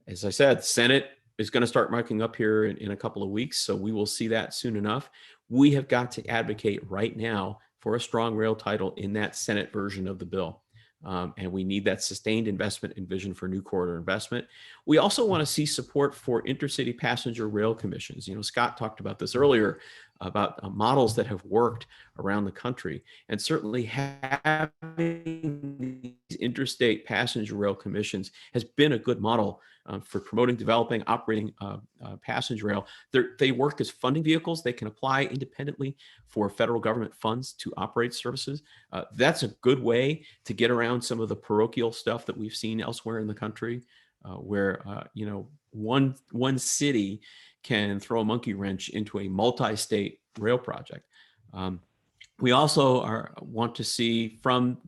As I said, the Senate is going to start marking up here in a couple of weeks, so we will see that soon enough. We have got to advocate right now for a strong rail title in that Senate version of the bill. And we need that sustained investment and vision for new corridor investment. We also want to see support for intercity passenger rail commissions. Scott talked about this earlier about models that have worked around the country. And certainly having these interstate passenger rail commissions has been a good model for promoting, developing, operating passenger rail. They work as funding vehicles. They can apply independently for federal government funds to operate services. That's a good way to get around some of the parochial stuff that we've seen elsewhere in the country, where one city can throw a monkey wrench into a multi-state rail project. We also want to see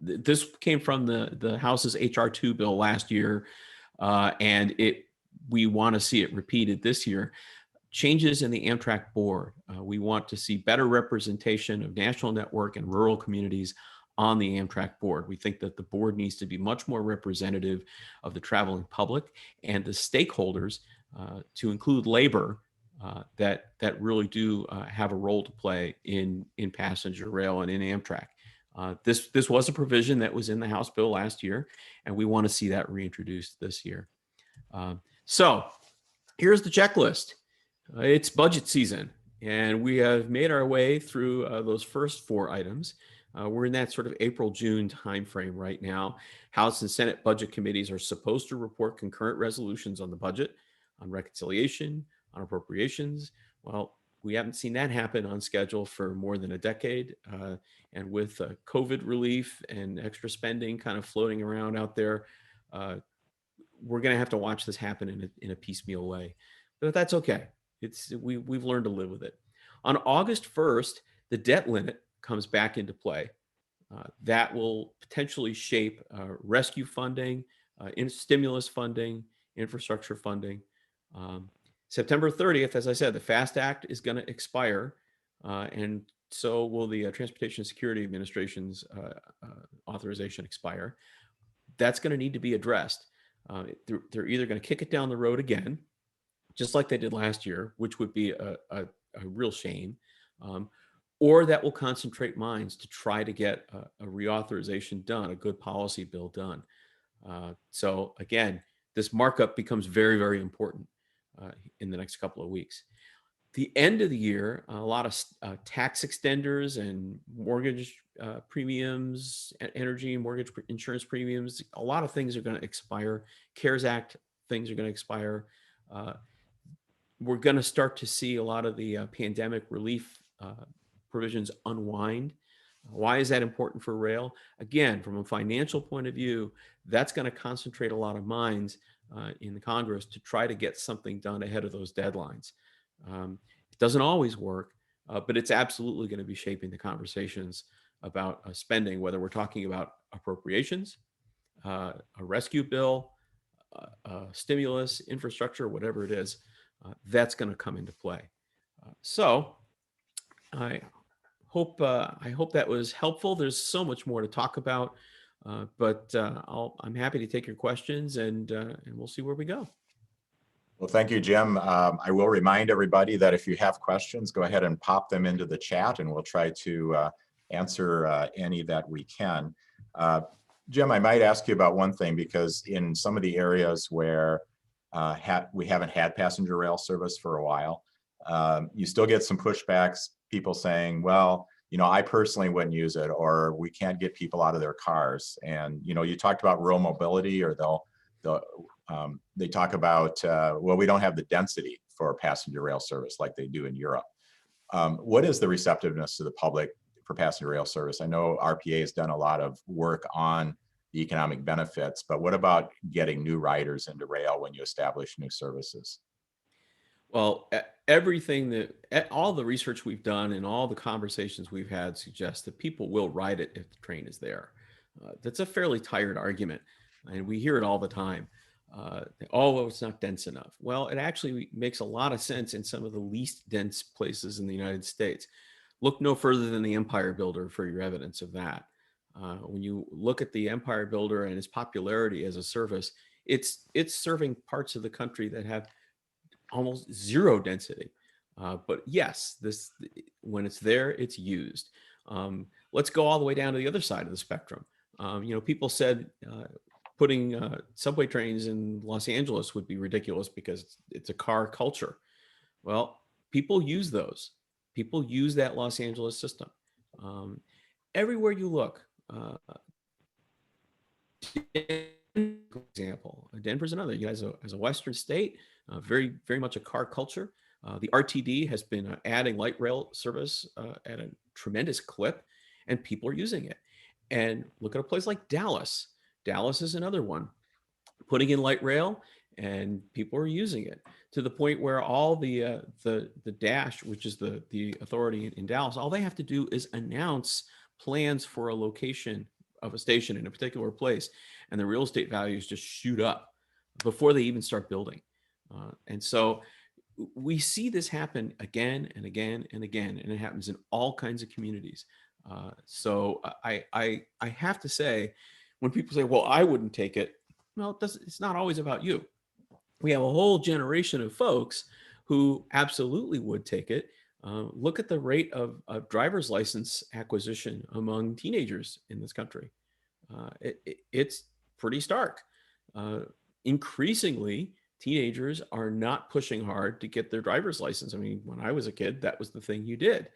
this came from the House's HR 2 bill last year, and we want to see it repeated this year. Changes in the Amtrak board. We want to see better representation of national network and rural communities on the Amtrak board. We think that the board needs to be much more representative of the traveling public and the stakeholders, to include labor, that really do have a role to play in passenger rail and in Amtrak. This was a provision that was in the House bill last year, and we want to see that reintroduced this year. So here's the checklist. It's budget season, and we have made our way through those first 4 items. We're in that sort of April-June timeframe right now. House and Senate budget committees are supposed to report concurrent resolutions on the budget, on reconciliation, on appropriations. Well, we haven't seen that happen on schedule for more than a decade. And with COVID relief and extra spending kind of floating around out there, we're going to have to watch this happen in a piecemeal way. But that's okay. We've learned to live with it. On August 1st, the debt limit comes back into play. That will potentially shape rescue funding, stimulus funding, infrastructure funding. September 30th, as I said, the FAST Act is going to expire, and so will the Transportation Security Administration's authorization expire. That's going to need to be addressed. They're either going to kick it down the road again, just like they did last year, which would be a real shame, or that will concentrate minds to try to get a reauthorization done, a good policy bill done. So again, this markup becomes very, very important in the next couple of weeks. The end of the year, a lot of tax extenders and mortgage premiums, energy and mortgage insurance premiums, a lot of things are going to expire. CARES Act things are going to expire. We're going to start to see a lot of the pandemic relief provisions unwind. Why is that important for rail? Again, from a financial point of view, that's going to concentrate a lot of minds in the Congress to try to get something done ahead of those deadlines. It doesn't always work, but it's absolutely going to be shaping the conversations about spending, whether we're talking about appropriations, a rescue bill, stimulus, infrastructure, whatever it is, that's going to come into play. So I hope that was helpful. There's so much more to talk about, but I'm happy to take your questions, and we'll see where we go. Well, thank you, Jim. I will remind everybody that if you have questions, go ahead and pop them into the chat, and we'll try to answer any that we can. Jim, I might ask you about one thing, because in some of the areas where we haven't had passenger rail service for a while, you still get some pushbacks, people saying, well, I personally wouldn't use it, or we can't get people out of their cars. And, you talked about rural mobility, or they talk about, well, we don't have the density for passenger rail service like they do in Europe. What is the receptiveness to the public for passenger rail service? I know RPA has done a lot of work on the economic benefits, but what about getting new riders into rail when you establish new services? Well, all the research we've done and all the conversations we've had suggest that people will ride it if the train is there. That's a fairly tired argument, and we hear it all the time. Oh, it's not dense enough. Well, it actually makes a lot of sense in some of the least dense places in the United States. Look no further than the Empire Builder for your evidence of that. When you look at the Empire Builder and its popularity as a service, it's serving parts of the country that have almost zero density. But yes, when it's there, it's used. Let's go all the way down to the other side of the spectrum. People said putting subway trains in Los Angeles would be ridiculous because it's a car culture. Well, people use those. People use that Los Angeles system. Um, Everywhere you look, example, Denver's another. You guys, as a Western state, very, very much a car culture. The RTD has been adding light rail service at a tremendous clip, and people are using it. And look at a place like Dallas. Dallas is another one, putting in light rail, and people are using it to the point where all the Dash, which is the authority in Dallas, all they have to do is announce plans for a location of a station in a particular place, and the real estate values just shoot up before they even start building. And so we see this happen again and again and again, and it happens in all kinds of communities. So I have to say, when people say, "Well, I wouldn't take it," well, it's not always about you. We have a whole generation of folks who absolutely would take it. Look at the rate of driver's license acquisition among teenagers in this country. It's pretty stark. Increasingly, teenagers are not pushing hard to get their driver's license. I mean, when I was a kid, that was the thing you did.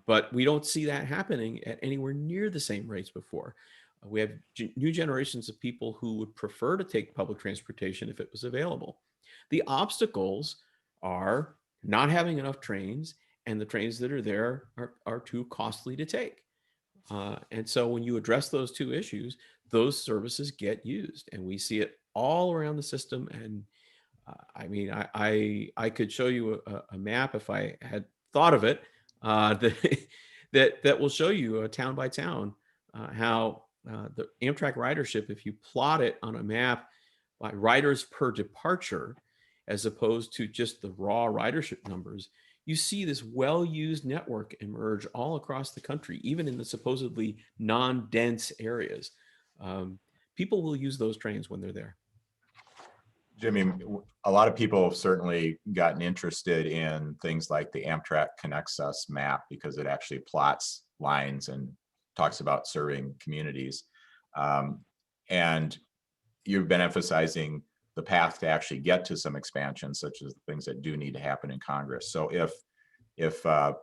But we don't see that happening at anywhere near the same rates before. We have new generations of people who would prefer to take public transportation if it was available. The obstacles are not having enough trains, and the trains that are there are too costly to take. And so when you address those two issues, those services get used, and we see it all around the system. And I mean, I could show you a map if I had thought of it, that that will show you town by town how the Amtrak ridership, if you plot it on a map by riders per departure, as opposed to just the raw ridership numbers, you see this well-used network emerge all across the country, even in the supposedly non-dense areas. Um, People will use those trains when they're there. Jimmy, a lot of people have certainly gotten interested in things like the Amtrak Connects Us map because it actually plots lines and talks about serving communities. And you've been emphasizing the path to actually get to some expansion, such as the things that do need to happen in Congress. So if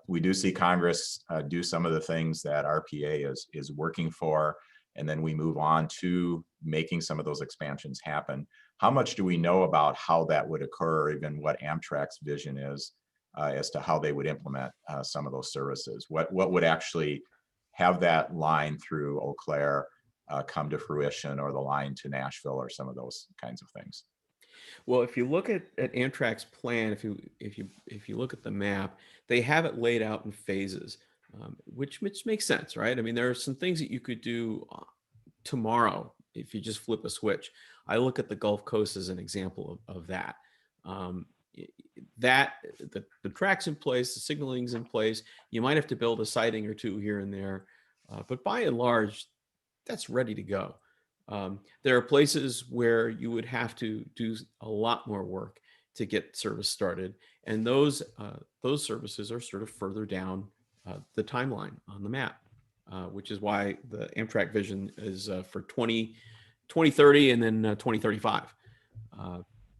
we do see Congress do some of the things that RPA is working for, and then we move on to making some of those expansions happen, how much do we know about how that would occur, or even what Amtrak's vision is as to how they would implement some of those services? What would actually have that line through Eau Claire come to fruition, or the line to Nashville, or some of those kinds of things? Well, if you look at Amtrak's plan, if you look at the map, they have it laid out in phases, which makes sense, right? I mean, there are some things that you could do tomorrow if you just flip a switch. I look at the Gulf Coast as an example of that. Um, that the track's in place, the signaling's in place. You might have to build a siding or two here and there, but by and large, that's ready to go. There are places where you would have to do a lot more work to get service started, and those services are sort of further down the timeline on the map, which is why the Amtrak vision is for 2030 and then 2035.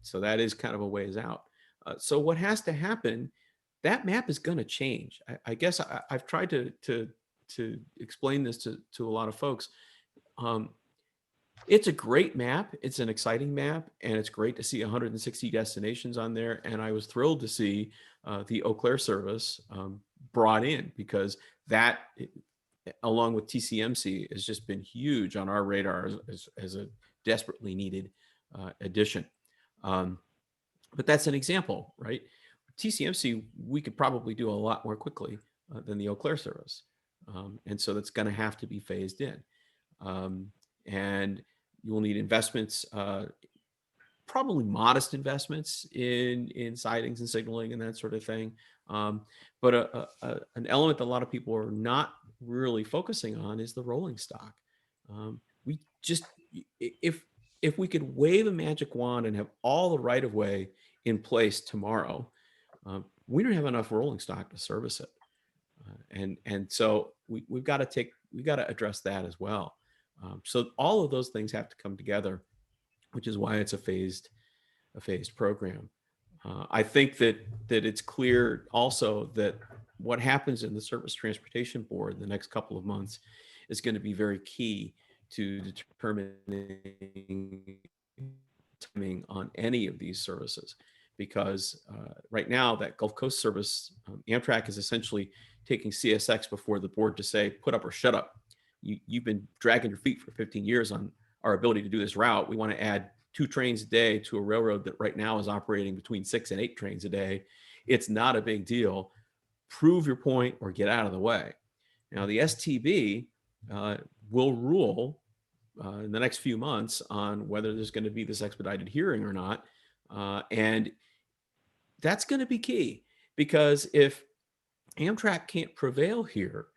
So that is kind of a ways out. So what has to happen? That map is going to change. I guess I've tried to explain this to a lot of folks. It's a great map. It's an exciting map, and it's great to see 160 destinations on there. And I was thrilled to see the Eau Claire service brought in, because that, along with TCMC, has just been huge on our radar as a desperately needed addition. But that's an example, right? TCMC, we could probably do a lot more quickly than the Eau Claire service. And so that's going to have to be phased in. And you will need investments, probably modest investments in sidings and signaling and that sort of thing. But an element that a lot of people are not really focusing on is the rolling stock. We just, if we could wave a magic wand and have all the right of way in place tomorrow, we don't have enough rolling stock to service it. And so we've got to address that as well. So all of those things have to come together, which is why it's a phased program. I think that it's clear also that what happens in the Surface Transportation Board in the next couple of months is going to be very key to determining timing on any of these services. Because right now, that Gulf Coast service, Amtrak is essentially taking CSX before the board to say, put up or shut up. You've been dragging your feet for 15 years on our ability to do this route. We want to add 2 trains a day to a railroad that right now is operating between 6 and 8 trains a day. It's not a big deal. Prove your point or get out of the way. Now, the STB will rule in the next few months on whether there's going to be this expedited hearing or not. And that's going to be key, because if Amtrak can't prevail here,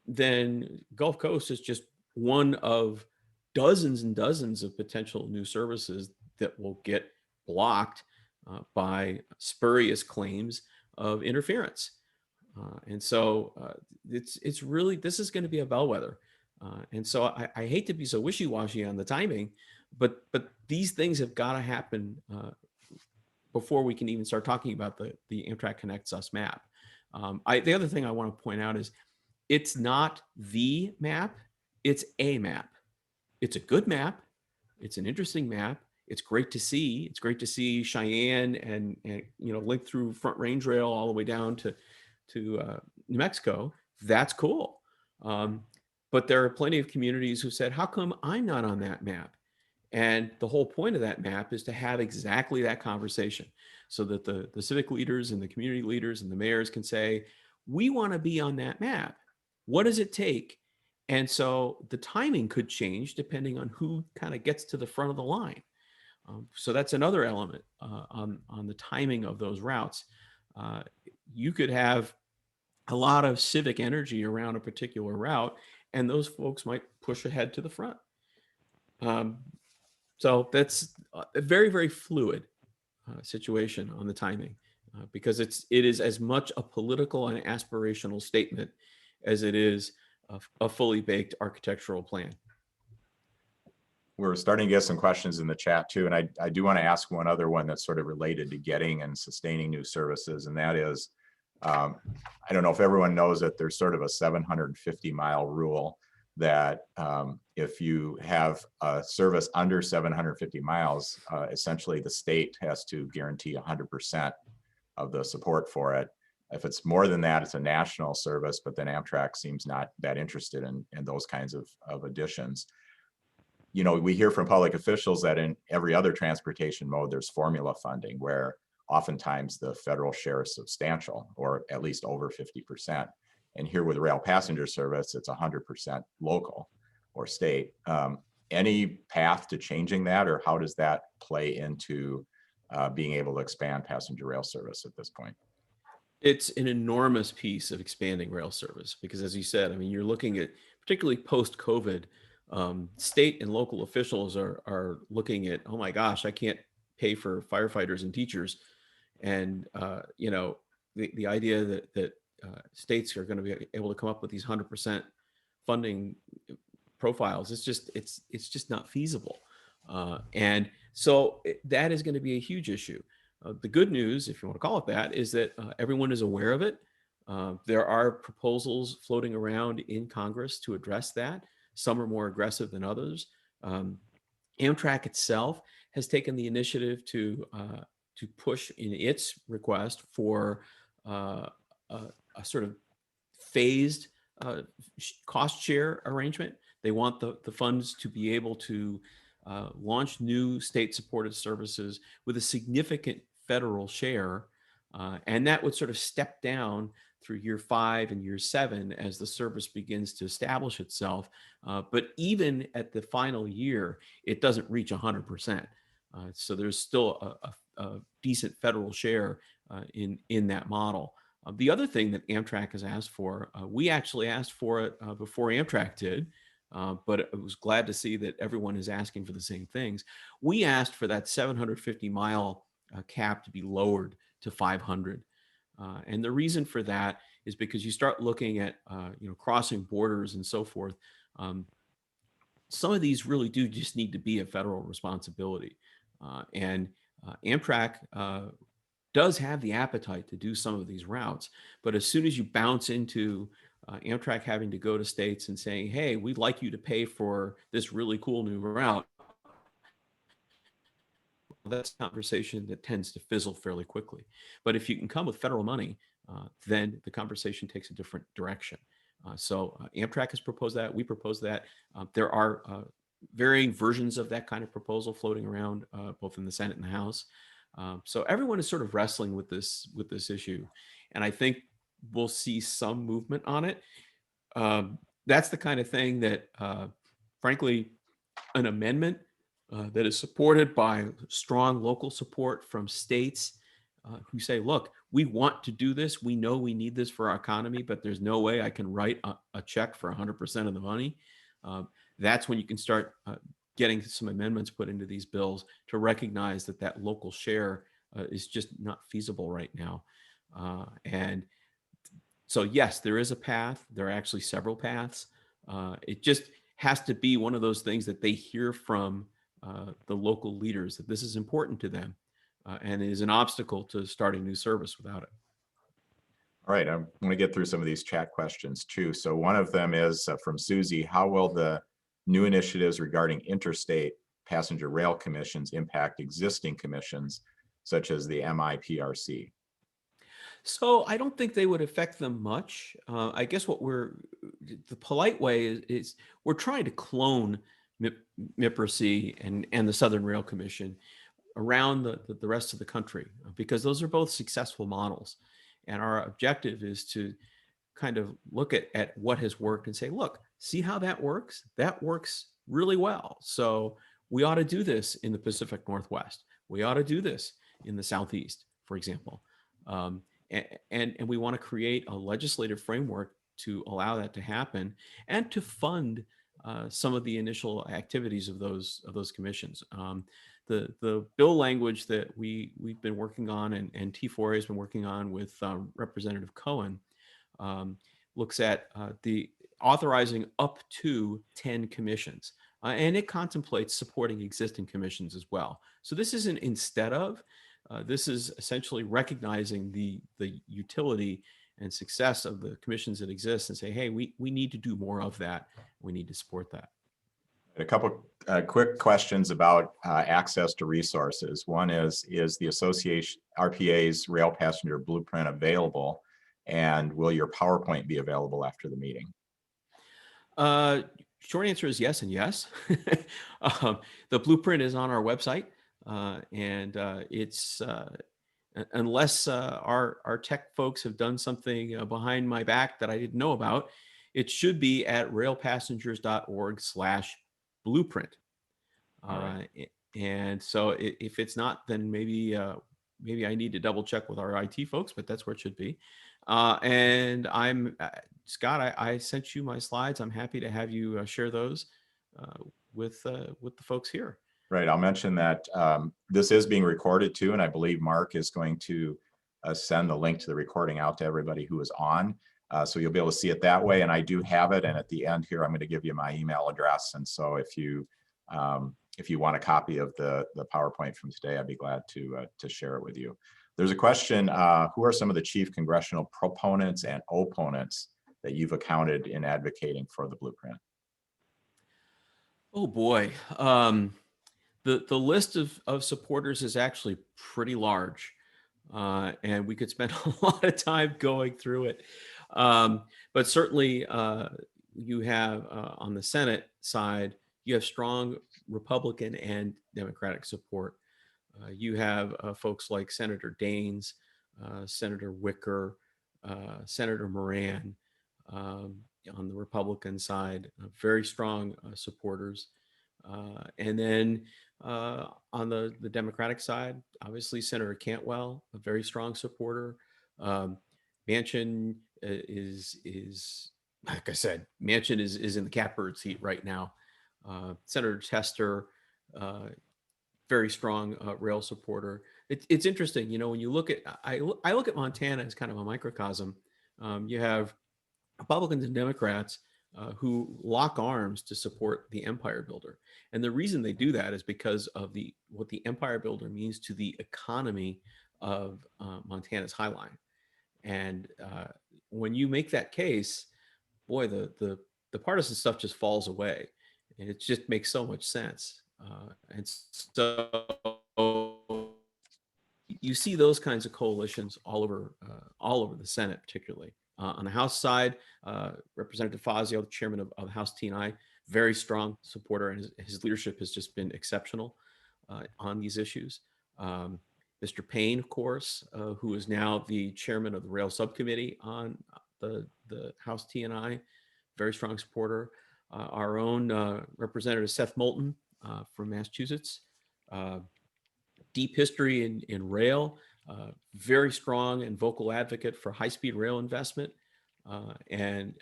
then Gulf Coast is just one of dozens and dozens of potential new services that will get blocked by spurious claims of interference. And so it's really, this is going to be a bellwether. And so I hate to be so wishy-washy on the timing, but these things have got to happen before we can even start talking about the Amtrak Connects Us map. The other thing I want to point out is it's not the map, it's a map. It's a good map. It's an interesting map. It's great to see. It's great to see Cheyenne and linked through Front Range Rail all the way down to New Mexico. That's cool. But there are plenty of communities who said, how come I'm not on that map? And the whole point of that map is to have exactly that conversation, so that the civic leaders and the community leaders and the mayors can say, we want to be on that map. What does it take? And so the timing could change depending on who kind of gets to the front of the line. So that's another element on the timing of those routes. You could have a lot of civic energy around a particular route, and those folks might push ahead to the front. So that's a very, very fluid situation on the timing, because it is as much a political and aspirational statement as it is a fully baked architectural plan. We're starting to get some questions in the chat too, and I do want to ask one other one that's sort of related to getting and sustaining new services, and that is, I don't know if everyone knows that there's sort of a 750-mile rule that if you have a service under 750 miles, essentially the state has to guarantee 100% of the support for it. If it's more than that, it's a national service, but then Amtrak seems not that interested in those kinds of additions. We hear from public officials that in every other transportation mode, there's formula funding where oftentimes the federal share is substantial, or at least over 50%. And here with rail passenger service, it's 100% local or state. Any path to changing that, or how does that play into being able to expand passenger rail service at this point? It's an enormous piece of expanding rail service, because, as you said, I mean, you're looking at, particularly post-COVID, state and local officials are looking at, oh my gosh, I can't pay for firefighters and teachers. And, the idea that states are going to be able to come up with these 100% funding profiles, it's just not feasible. And so that is going to be a huge issue. The good news, if you want to call it that, is that everyone is aware of it. There are proposals floating around in Congress to address that. Some are more aggressive than others. Amtrak itself has taken the initiative to push in its request for a sort of phased cost share arrangement. They want the funds to be able to launch new state-supported services with a significant federal share, and that would sort of step down through year 5 and year 7 as the service begins to establish itself. But even at the final year, it doesn't reach 100%. So there's still a decent federal share in that model. The other thing that Amtrak has asked for, we actually asked for it before Amtrak did, but I was glad to see that everyone is asking for the same things. We asked for that 750-mile cap to be lowered to 500. And the reason for that is because you start looking at crossing borders and so forth. some of these really do just need to be a federal responsibility. And Amtrak does have the appetite to do some of these routes. But as soon as you bounce into Amtrak having to go to states and saying, hey, we'd like you to pay for this really cool new route, that's a conversation that tends to fizzle fairly quickly. But if you can come with federal money, then the conversation takes a different direction. So Amtrak has proposed that. We propose that. There are varying versions of that kind of proposal floating around, both in the Senate and the House. So everyone is sort of wrestling with this issue, and I think we'll see some movement on it. That's the kind of thing that, frankly, an amendment that is supported by strong local support from states who say, look, we want to do this. We know we need this for our economy, but there's no way I can write a check for 100% of the money. That's when you can start getting some amendments put into these bills to recognize that that local share is just not feasible right now. And so, yes, there is a path. There are actually several paths. It just has to be one of those things that they hear from the local leaders, that this is important to them and is an obstacle to starting new service without it. All right, I'm going to get through some of these chat questions too. So one of them is from Susie. How will the new initiatives regarding interstate passenger rail commissions impact existing commissions, such as the MIPRC? So I don't think they would affect them much. I guess the polite way is we're trying to clone MIPRC and the Southern Rail Commission around the rest of the country, because those are both successful models. And our objective is to kind of look at what has worked and say, look, see how that works? That works really well. So we ought to do this in the Pacific Northwest. We ought to do this in the Southeast, for example. And we want to create a legislative framework to allow that to happen and to fund some of the initial activities of those commissions. The bill language that we've been working on and T4A has been working on with Representative Cohen looks at the authorizing up to 10 commissions. And it contemplates supporting existing commissions as well. So this isn't instead of, this is essentially recognizing the utility and success of the commissions that exist and say, hey, we need to do more of that. We need to support that. A couple quick questions about access to resources. One is the association RPA's rail passenger blueprint available, and will your PowerPoint be available after the meeting? Short answer is yes and yes. The blueprint is on our website, and it's unless our tech folks have done something behind my back that I didn't know about, it should be at railpassengers.org/blueprint. Right. And so if it's not, then maybe I need to double check with our IT folks, but that's where it should be. And I'm Scott, I sent you my slides. I'm happy to have you share those with the folks here. Right. I'll mention that this is being recorded too, and I believe Mark is going to send the link to the recording out to everybody who is on. So you'll be able to see it that way. And I do have it. And at the end here, I'm going to give you my email address. And so if you want a copy of the PowerPoint from today, I'd be glad to share it with you. There's a question, who are some of the chief congressional proponents and opponents that you've encountered in advocating for the blueprint? Oh boy. The list of supporters is actually pretty large, and we could spend a lot of time going through it. But certainly, you have on the Senate side, you have strong Republican and Democratic support. You have folks like Senator Daines, Senator Wicker, Senator Moran on the Republican side, very strong supporters. And then on the Democratic side, obviously Senator Cantwell, a very strong supporter. Manchin is like I said, Manchin is in the catbird seat right now. Senator Tester, very strong rail supporter. It's interesting, when you look at I look at Montana as kind of a microcosm. You have Republicans and Democrats who lock arms to support the empire builder. And the reason they do that is because of what the empire builder means to the economy of Montana's Highline. And when you make that case, boy, the partisan stuff just falls away, and it just makes so much sense. And so you see those kinds of coalitions all over the Senate, particularly on the House side. Representative Fazio, the chairman of House T&I, very strong supporter, and his leadership has just been exceptional on these issues. Mr. Payne, of course, who is now the chairman of the Rail Subcommittee on the House T&I, very strong supporter. Our own Representative Seth Moulton from Massachusetts, deep history in rail, very strong and vocal advocate for high-speed rail investment. And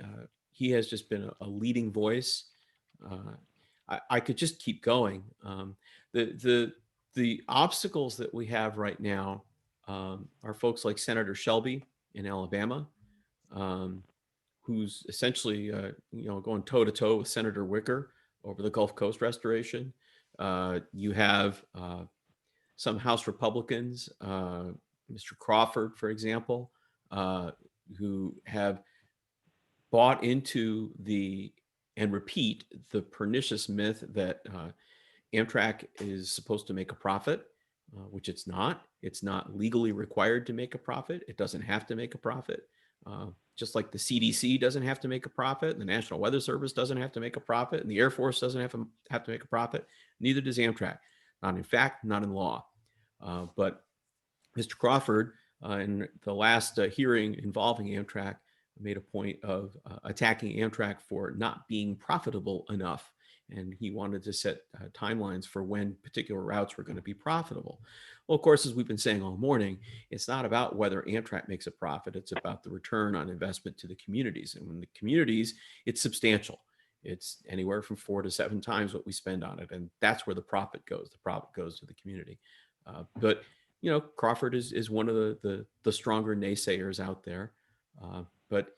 he has just been a leading voice. I could just keep going. The obstacles that we have right now are folks like Senator Shelby in Alabama, who's essentially going toe to toe with Senator Wicker over the Gulf Coast restoration. You have some House Republicans, Mr. Crawford, for example, who have bought into and repeat the pernicious myth that Amtrak is supposed to make a profit, which it's not. It's not legally required to make a profit. It doesn't have to make a profit. Just like the CDC doesn't have to make a profit, the National Weather Service doesn't have to make a profit, and the Air Force doesn't have to make a profit. Neither does Amtrak. Not in fact, not in law. But Mr. Crawford, in the last hearing involving Amtrak, made a point of attacking Amtrak for not being profitable enough. And he wanted to set timelines for when particular routes were going to be profitable. Well, of course, as we've been saying all morning, it's not about whether Amtrak makes a profit. It's about the return on investment to the communities. And when the communities, it's substantial. It's anywhere from 4 to 7 times what we spend on it. And that's where the profit goes. The profit goes to the community. But Crawford is one of the stronger naysayers out there. But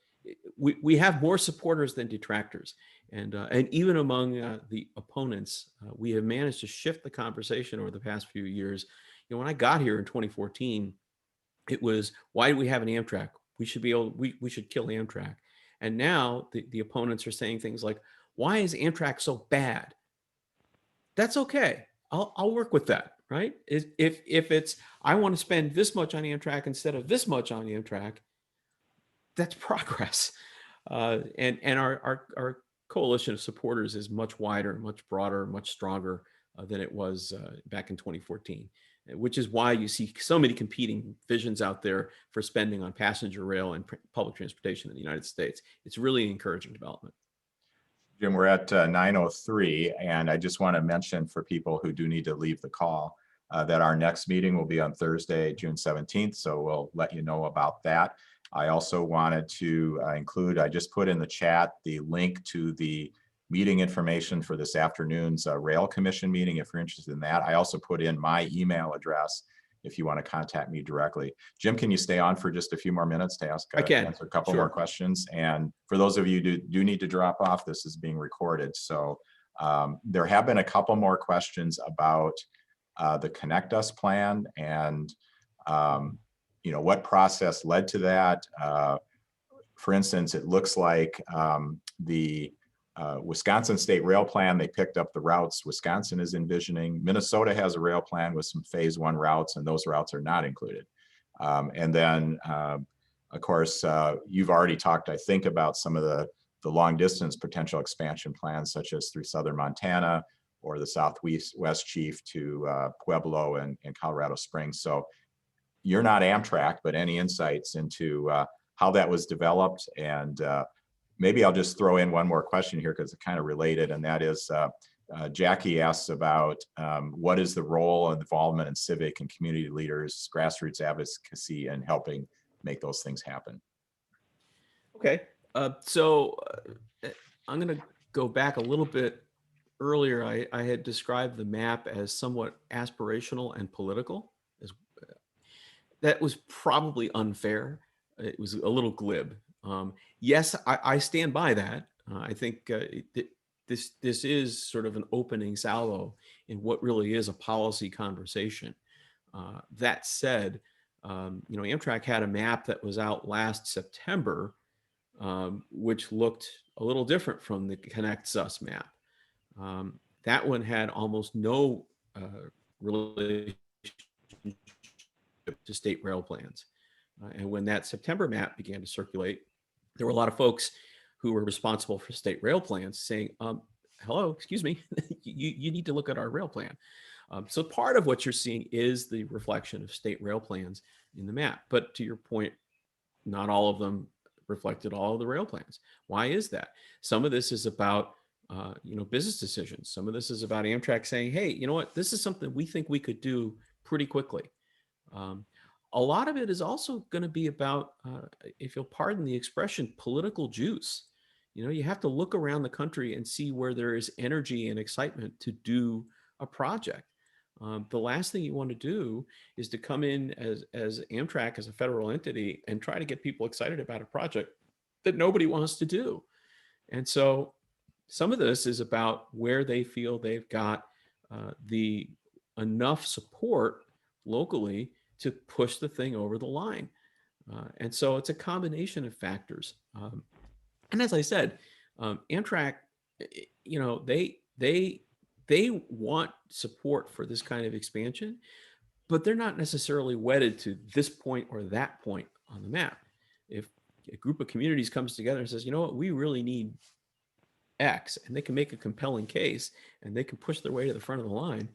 we have more supporters than detractors, and even among the opponents, we have managed to shift the conversation over the past few years. When I got here in 2014, it was, why do we have an Amtrak? We should kill Amtrak. And now the opponents are saying things like, why is Amtrak so bad? That's okay. I'll work with that, right? If it's, I want to spend this much on Amtrak instead of this much on Amtrak, that's progress. And our coalition of supporters is much wider, much broader, much stronger than it was back in 2014, which is why you see so many competing visions out there for spending on passenger rail and public transportation in the United States. It's really an encouraging development. Jim, we're at 9:03, and I just want to mention for people who do need to leave the call that our next meeting will be on Thursday, June 17th, so we'll let you know about that. I also wanted to include, I just put in the chat the link to the meeting information for this afternoon's Rail Commission meeting if you're interested in that. I also put in my email address if you want to contact me directly. Jim, can you stay on for just a few more minutes to answer a couple more questions? And for those of you who do need to drop off, this is being recorded. So there have been a couple more questions about the Connect Us plan and what process led to that. For instance, it looks like the Wisconsin State Rail Plan, they picked up the routes Wisconsin is envisioning. Minnesota has a rail plan with some phase 1 routes, and those routes are not included. And then, of course, you've already talked, I think, about some of the long distance potential expansion plans, such as through southern Montana or the Southwest Chief to Pueblo and Colorado Springs. So you're not Amtrak, but any insights into how that was developed? And maybe I'll just throw in one more question here because it's kind of related, and that is Jackie asks about what is the role and involvement in civic and community leaders, grassroots advocacy, and helping make those things happen. Okay, so I'm going to go back a little bit. Earlier, I had described the map as somewhat aspirational and political. That was probably unfair. It was a little glib. Yes, I stand by that. I think this is sort of an opening salvo in what really is a policy conversation. That said, Amtrak had a map that was out last September, which looked a little different from the Connect Sus map. That one had almost no relation to state rail plans. And when that September map began to circulate, there were a lot of folks who were responsible for state rail plans saying, hello, excuse me, you need to look at our rail plan. So part of what you're seeing is the reflection of state rail plans in the map. But to your point, not all of them reflected all of the rail plans. Why is that? Some of this is about business decisions. Some of this is about Amtrak saying, hey, you know what, this is something we think we could do pretty quickly. A lot of it is also going to be about, if you'll pardon the expression, political juice. You have to look around the country and see where there is energy and excitement to do a project. The last thing you want to do is to come in as Amtrak, as a federal entity, and try to get people excited about a project that nobody wants to do. And so some of this is about where they feel they've got the enough support locally to push the thing over the line. And so it's a combination of factors. And as I said, Amtrak, they want support for this kind of expansion, but they're not necessarily wedded to this point or that point on the map. If a group of communities comes together and says, you know what, we really need X, and they can make a compelling case and they can push their way to the front of the line,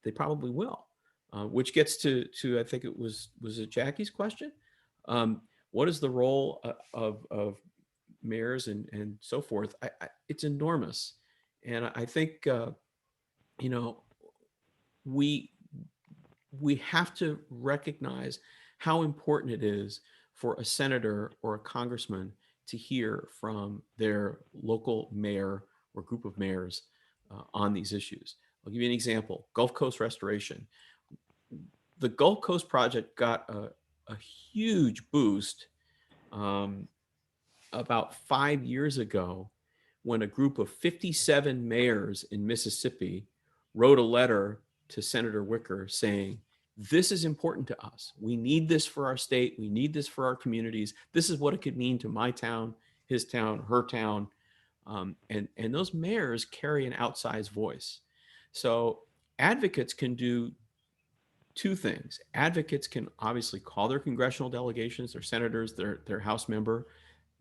they probably will. Which gets to I think it was it Jackie's question? What is the role of mayors and so forth? It's enormous. And I think, we have to recognize how important it is for a senator or a congressman to hear from their local mayor or group of mayors on these issues. I'll give you an example. Gulf Coast restoration. The Gulf Coast project got a huge boost about 5 years ago when a group of 57 mayors in Mississippi wrote a letter to Senator Wicker saying, this is important to us. We need this for our state. We need this for our communities. This is what it could mean to my town, his town, her town. And those mayors carry an outsized voice. So advocates can do two things. Advocates can obviously call their congressional delegations, their senators, their House member.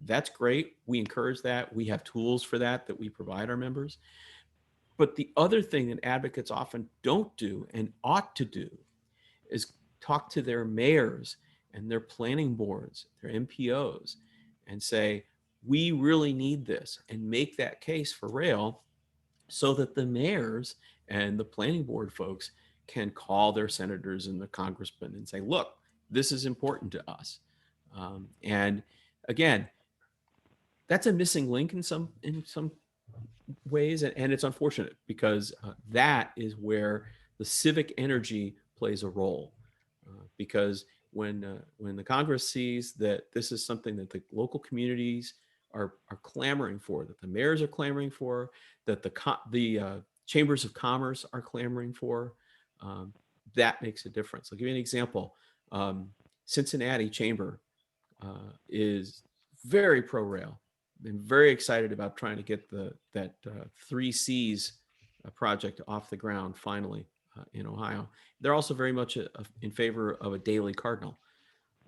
That's great. We encourage that. We have tools for that we provide our members. But the other thing that advocates often don't do and ought to do is talk to their mayors and their planning boards, their MPOs, and say, we really need this, and make that case for rail so that the mayors and the planning board folks can call their senators and the congressmen and say, look, this is important to us. And again, that's a missing link in some ways, and it's unfortunate because that is where the civic energy plays a role. Because when the Congress sees that this is something that the local communities are clamoring for, that the mayors are clamoring for, that the chambers of commerce are clamoring for, that makes a difference. I'll give you an example. Cincinnati Chamber is very pro-rail. Been very excited about trying to get that 3 Cs project off the ground finally in Ohio. They're also very much in favor of a daily cardinal.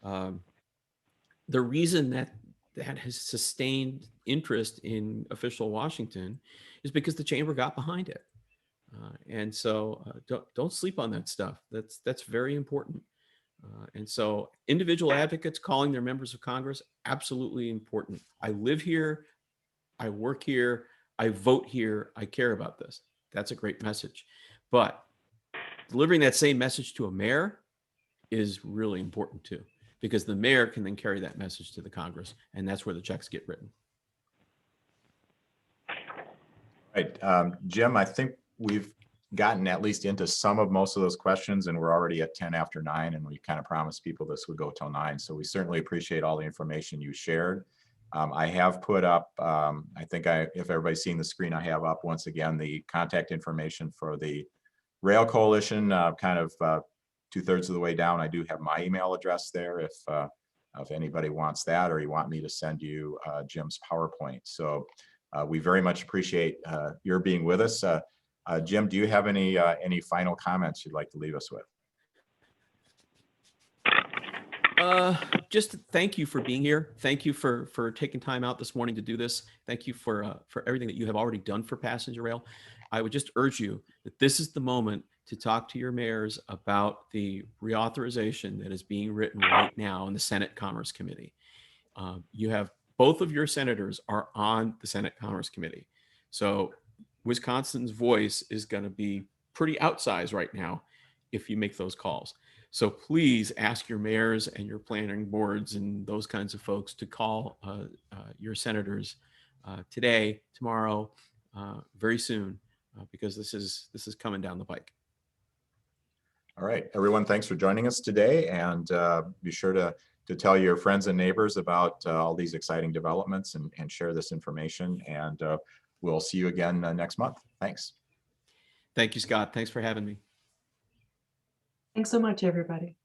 The reason that has sustained interest in official Washington is because the chamber got behind it. And so don't sleep on that stuff. That's very important. And so individual advocates calling their members of Congress, absolutely important. I live here, I work here, I vote here, I care about this. That's a great message. But delivering that same message to a mayor is really important too, because the mayor can then carry that message to the Congress, and that's where the checks get written. Right. Jim, I think we've gotten at least into some of most of those questions, and we're already at 10 after 9, and we kind of promised people this would go till 9. So we certainly appreciate all the information you shared. I have put up, I think if everybody's seen the screen, I have up once again the contact information for the Rail Coalition, kind of 2/3 of the way down. I do have my email address there if anybody wants that, or you want me to send you Jim's PowerPoint. So we very much appreciate your being with us. Jim, do you have any final comments you'd like to leave us with? Just thank you for being here. Thank you for taking time out this morning to do this. Thank you for everything that you have already done for passenger rail. I would just urge you that this is the moment to talk to your mayors about the reauthorization that is being written right now in the Senate Commerce Committee. You have both of your senators are on the Senate Commerce Committee. So Wisconsin's voice is going to be pretty outsized right now if you make those calls. So please ask your mayors and your planning boards and those kinds of folks to call your senators today, tomorrow, very soon, because this is coming down the pike. All right, everyone, thanks for joining us today, and be sure to tell your friends and neighbors about all these exciting developments and share this information. And we'll see you again next month. Thanks. Thank you, Scott. Thanks for having me. Thanks so much, everybody.